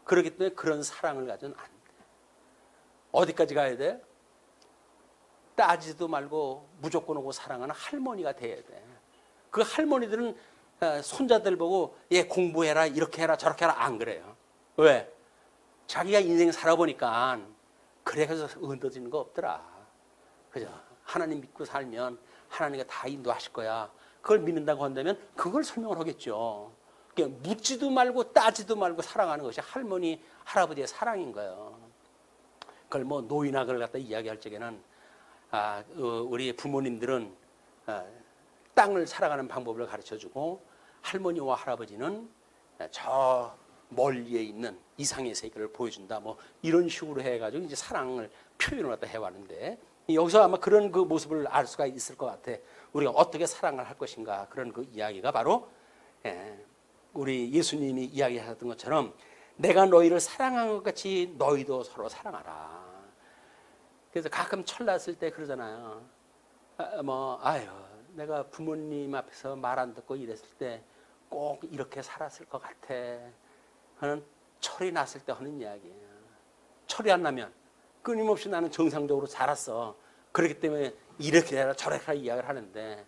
그렇기 때문에 그런 사랑을 가져는 안 돼. 어디까지 가야 돼? 따지도 말고 무조건 오고 사랑하는 할머니가 돼야 돼. 그 할머니들은 손자들 보고 얘 공부해라 이렇게 해라 저렇게 해라 안 그래요. 왜? 자기가 인생 살아보니까 그래서 얻어지는 거 없더라. 그죠? 하나님 믿고 살면 하나님이 다 인도하실 거야. 그걸 믿는다고 한다면 그걸 설명을 하겠죠. 묻지도 말고 따지도 말고 사랑하는 것이 할머니, 할아버지의 사랑인 거예요. 그걸 뭐 노인학을 갖다 이야기할 적에는 우리 부모님들은 땅을 살아가는 방법을 가르쳐주고 할머니와 할아버지는 저 멀리에 있는 이상의 세계를 보여준다. 뭐 이런 식으로 해가지고 이제 사랑을 표현을 갖다 해왔는데 여기서 아마 그런 그 모습을 알 수가 있을 것 같아. 우리가 어떻게 사랑을 할 것인가 그런 그 이야기가 바로 우리 예수님이 이야기하셨던 것처럼 내가 너희를 사랑한 것 같이 너희도 서로 사랑하라. 그래서 가끔 철났을 때 그러잖아요. 내가 부모님 앞에서 말 안 듣고 이랬을 때 꼭 이렇게 살았을 것 같아. 하는 철이 났을 때 하는 이야기예요. 철이 안 나면 끊임없이 나는 정상적으로 자랐어. 그렇기 때문에 이렇게 해라 저렇게 해라 이야기를 하는데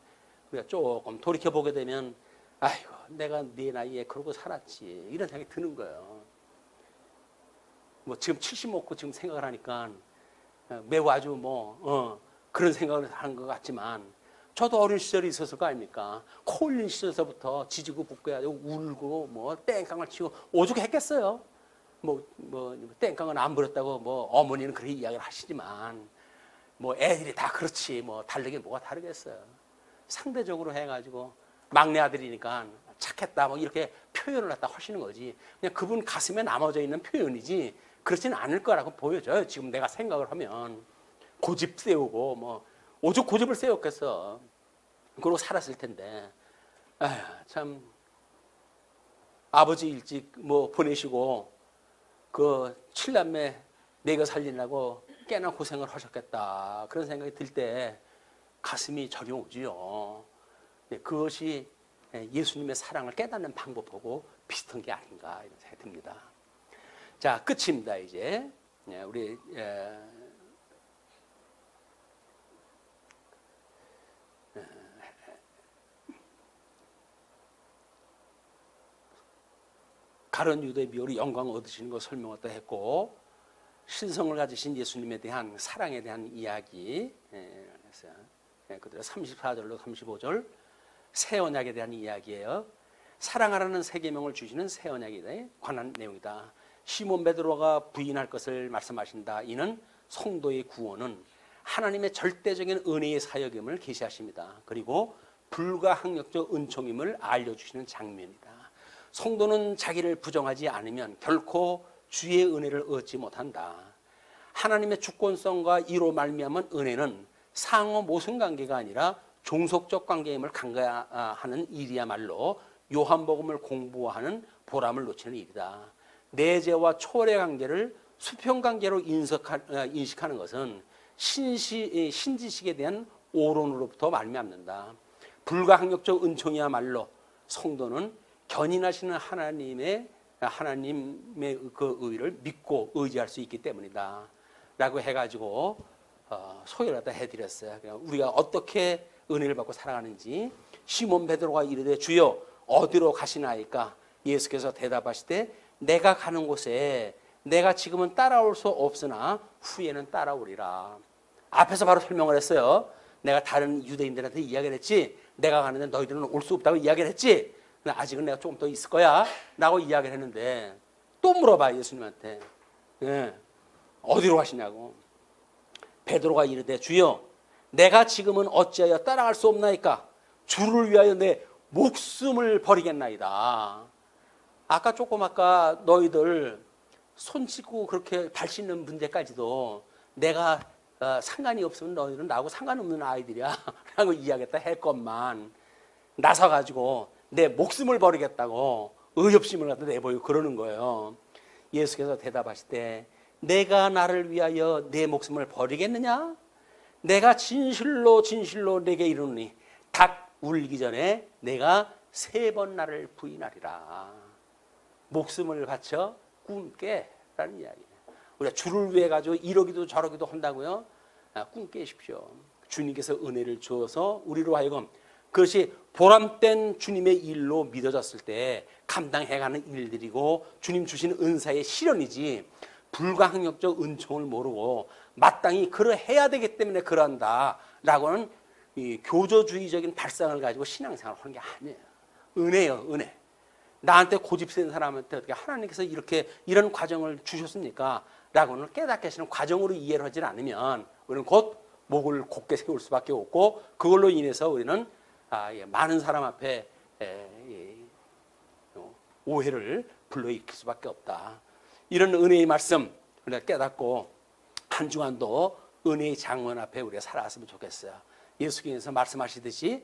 우리가 조금 돌이켜보게 되면 아이고 내가 네 나이에 그러고 살았지 이런 생각이 드는 거예요. 뭐 지금 70 먹고 지금 생각을 하니까 매우 아주 그런 생각을 하는 것 같지만 저도 어린 시절이 있었을 거 아닙니까? 코 올린 시절서부터 지지고 붓고 해가지고 울고 뭐 땡깡을 치고 오죽했겠어요. 땡깡은 안 부렸다고 뭐 어머니는 그렇게 이야기를 하시지만 뭐 애들이 다 그렇지 뭐 다르게 뭐가 다르겠어요. 상대적으로 해가지고 막내 아들이니까 착했다 뭐 이렇게 표현을 갖다 하시는 거지. 그냥 그분 가슴에 남아져 있는 표현이지 그렇지는 않을 거라고 보여져요. 지금 내가 생각을 하면 고집 세우고 뭐 오죽 고집을 세웠겠어. 그러고 살았을 텐데 참 아버지 일찍 뭐 보내시고 그 7남매 내가 살리려고 꽤나 고생을 하셨겠다 그런 생각이 들 때 가슴이 저리 오지요. 그것이 예수님의 사랑을 깨닫는 방법하고 비슷한 게 아닌가 이런 생각이 듭니다. 자, 끝입니다. 이제 우리 가룟 유다의 미혹으로 영광을 얻으시는 것 설명을 또 했고 신성을 가지신 예수님에 대한 사랑에 대한 이야기 했어요. 그대로 34절로 35절 새 언약에 대한 이야기예요. 사랑하라는 세 계명을 주시는 새 언약에 관한 내용이다. 시몬 베드로가 부인할 것을 말씀하신다. 이는 성도의 구원은 하나님의 절대적인 은혜의 사역임을 계시하십니다. 그리고 불가항력적 은총임을 알려주시는 장면이다. 성도는 자기를 부정하지 않으면 결코 주의 은혜를 얻지 못한다. 하나님의 주권성과 이로 말미암은 은혜는 상호 모순 관계가 아니라 종속적 관계임을 간과하는 일이야말로 요한복음을 공부하는 보람을 놓치는 일이다. 내재와 초월의 관계를 수평 관계로 인식하는 것은 신지식에 대한 오론으로부터 말미암는다. 불가항력적 은총이야말로 성도는 견인하시는 하나님의 그 의를 믿고 의지할 수 있기 때문이다 라고 해가지고 소개를 갖다 해드렸어요. 우리가 어떻게 은혜를 받고 살아가는지. 시몬 베드로가 이르되 주여 어디로 가시나이까? 예수께서 대답하시되 내가 가는 곳에 내가 지금은 따라올 수 없으나 후에는 따라오리라. 앞에서 바로 설명을 했어요. 내가 다른 유대인들한테 이야기를 했지, 내가 가는데 너희들은 올 수 없다고 이야기를 했지, 아직은 내가 조금 더 있을 거야 라고 이야기를 했는데 또 물어봐 예수님한테. 어디로 가시냐고. 베드로가 이르되 주여 내가 지금은 어찌하여 따라갈 수 없나이까? 주를 위하여 내 목숨을 버리겠나이다. 아까 너희들 손 씻고 그렇게 발 씻는 문제까지도 내가 상관이 없으면 너희들은 나하고 상관없는 아이들이야 라고 이야기했다 했건만 나서가지고 내 목숨을 버리겠다고 의협심을 갖다 내보이고 그러는 거예요. 예수께서 대답하시되 내가 나를 위하여 내 목숨을 버리겠느냐? 내가 진실로 진실로 내게 이르노니 닭 울기 전에 내가 3번 나를 부인하리라. 목숨을 바쳐 꿈깨 라는 이야기예요. 우리가 주를 위해 가지고 이러기도 저러기도 한다고요. 꿈깨십시오. 주님께서 은혜를 주어서 우리로 하여금 그것이 보람된 주님의 일로 믿어졌을 때 감당해가는 일들이고 주님 주신 은사의 실현이지, 불가항력적 은총을 모르고 마땅히 그러해야 되기 때문에 그런다 라고는 이 교조주의적인 발상을 가지고 신앙생활을 하는 게 아니에요. 은혜요, 은혜. 나한테 고집센 사람한테 어떻게 하나님께서 이런 과정을 주셨습니까? 라고는 깨닫게 하시는 과정으로 이해를 하지 않으면 우리는 곧 목을 곧게 세울 수밖에 없고, 그걸로 인해서 우리는 많은 사람 앞에 오해를 불러일으킬 수밖에 없다. 이런 은혜의 말씀 우리가 깨닫고 한 주간도 은혜의 장원 앞에 우리가 살아왔으면 좋겠어요. 예수께서 말씀하시듯이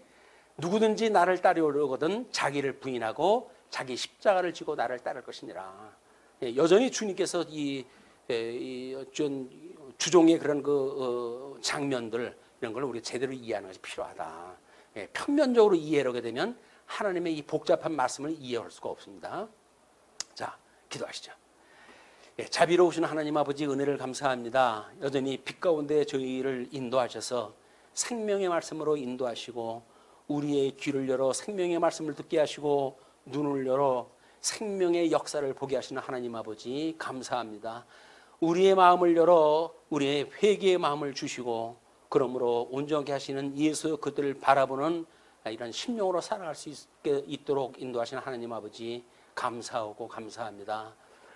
누구든지 나를 따르려거든 자기를 부인하고 자기 십자가를 지고 나를 따를 것이니라. 여전히 주님께서 이 주종의 그런 장면들 이런 걸 우리가 제대로 이해하는 것이 필요하다. 평면적으로 이해하게 되면 하나님의 이 복잡한 말씀을 이해할 수가 없습니다. 자, 기도하시죠. 자비로우신 하나님 아버지, 은혜를 감사합니다. 여전히 빛 가운데 저희를 인도하셔서 생명의 말씀으로 인도하시고 우리의 귀를 열어 생명의 말씀을 듣게 하시고 눈을 열어 생명의 역사를 보게 하시는 하나님 아버지 감사합니다. 우리의 마음을 열어 우리의 회개의 마음을 주시고 그러므로 온전케 하시는 예수 그들을 바라보는 이런 심령으로 살아갈 수 있도록 인도하시는 하나님 아버지 감사하고 감사합니다.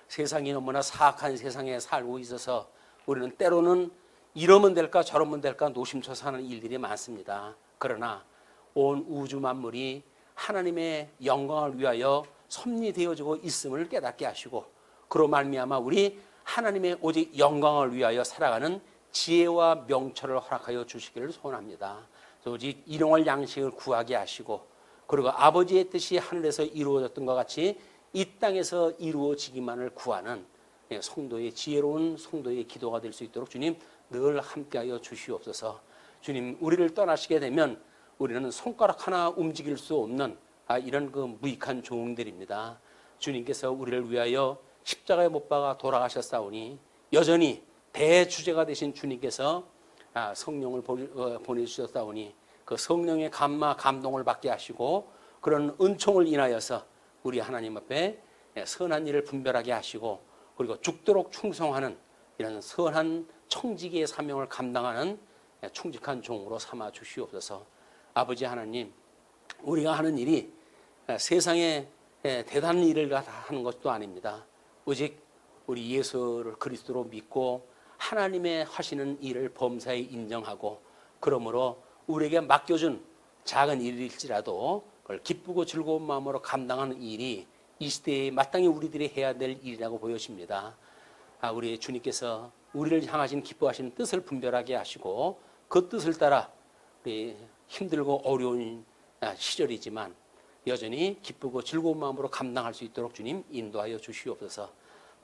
세상이 너무나 사악한 세상에 살고 있어서 우리는 때로는 이러면 될까 저러면 될까 노심초사 하는 일들이 많습니다. 그러나 온 우주 만물이 하나님의 영광을 위하여 섭리되어지고 있음을 깨닫게 하시고 그로 말미암아 우리 하나님의 오직 영광을 위하여 살아가는 지혜와 명철을 허락하여 주시기를 소원합니다. 오직 일용할 양식을 구하게 하시고 그리고 아버지의 뜻이 하늘에서 이루어졌던 것 같이 이 땅에서 이루어지기만을 구하는 성도의 지혜로운 성도의 기도가 될 수 있도록 주님 늘 함께하여 주시옵소서. 주님, 우리를 떠나시게 되면 우리는 손가락 하나 움직일 수 없는 이런 그 무익한 종들입니다. 주님께서 우리를 위하여 십자가에 못 박아 돌아가셨사오니 여전히 대주제가 되신 주님께서 성령을 보내주셨사오니 그 성령의 감화 감동을 받게 하시고 그런 은총을 인하여서 우리 하나님 앞에 선한 일을 분별하게 하시고 그리고 죽도록 충성하는 이런 선한 청지기의 사명을 감당하는 충직한 종으로 삼아 주시옵소서. 아버지 하나님, 우리가 하는 일이 세상에 대단한 일을 하는 것도 아닙니다. 오직 우리 예수를 그리스도로 믿고 하나님의 하시는 일을 범사에 인정하고 그러므로 우리에게 맡겨준 작은 일일지라도 그걸 기쁘고 즐거운 마음으로 감당하는 일이 이 시대에 마땅히 우리들이 해야 될 일이라고 보여집니다. 우리 주님께서 우리를 향하신 기뻐하시는 뜻을 분별하게 하시고 그 뜻을 따라 우리 힘들고 어려운 시절이지만 여전히 기쁘고 즐거운 마음으로 감당할 수 있도록 주님 인도하여 주시옵소서.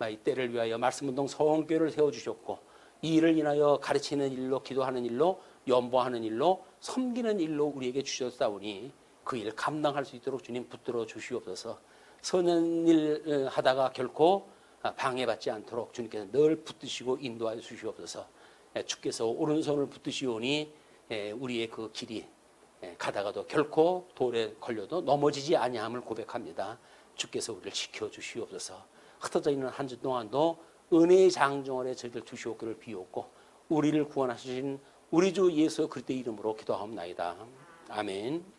이 때를 위하여 말씀운동 성교회를 세워주셨고 이 일을 인하여 가르치는 일로 기도하는 일로 연보하는 일로 섬기는 일로 우리에게 주셨사오니 그 일 감당할 수 있도록 주님 붙들어 주시옵소서. 선한 일 하다가 결코 방해받지 않도록 주님께서 늘 붙드시고 인도하여 주시옵소서. 주께서 오른손을 붙드시오니 우리의 그 길이 가다가도 결코 돌에 걸려도 넘어지지 아니함을 고백합니다. 주께서 우리를 지켜주시옵소서. 흩어져 있는 한 주 동안도 은혜의 장정원에 저희들 두시옵기를 비옵고 우리를 구원하신 우리 주 예수 그리스도의 이름으로 기도하옵나이다. 아멘.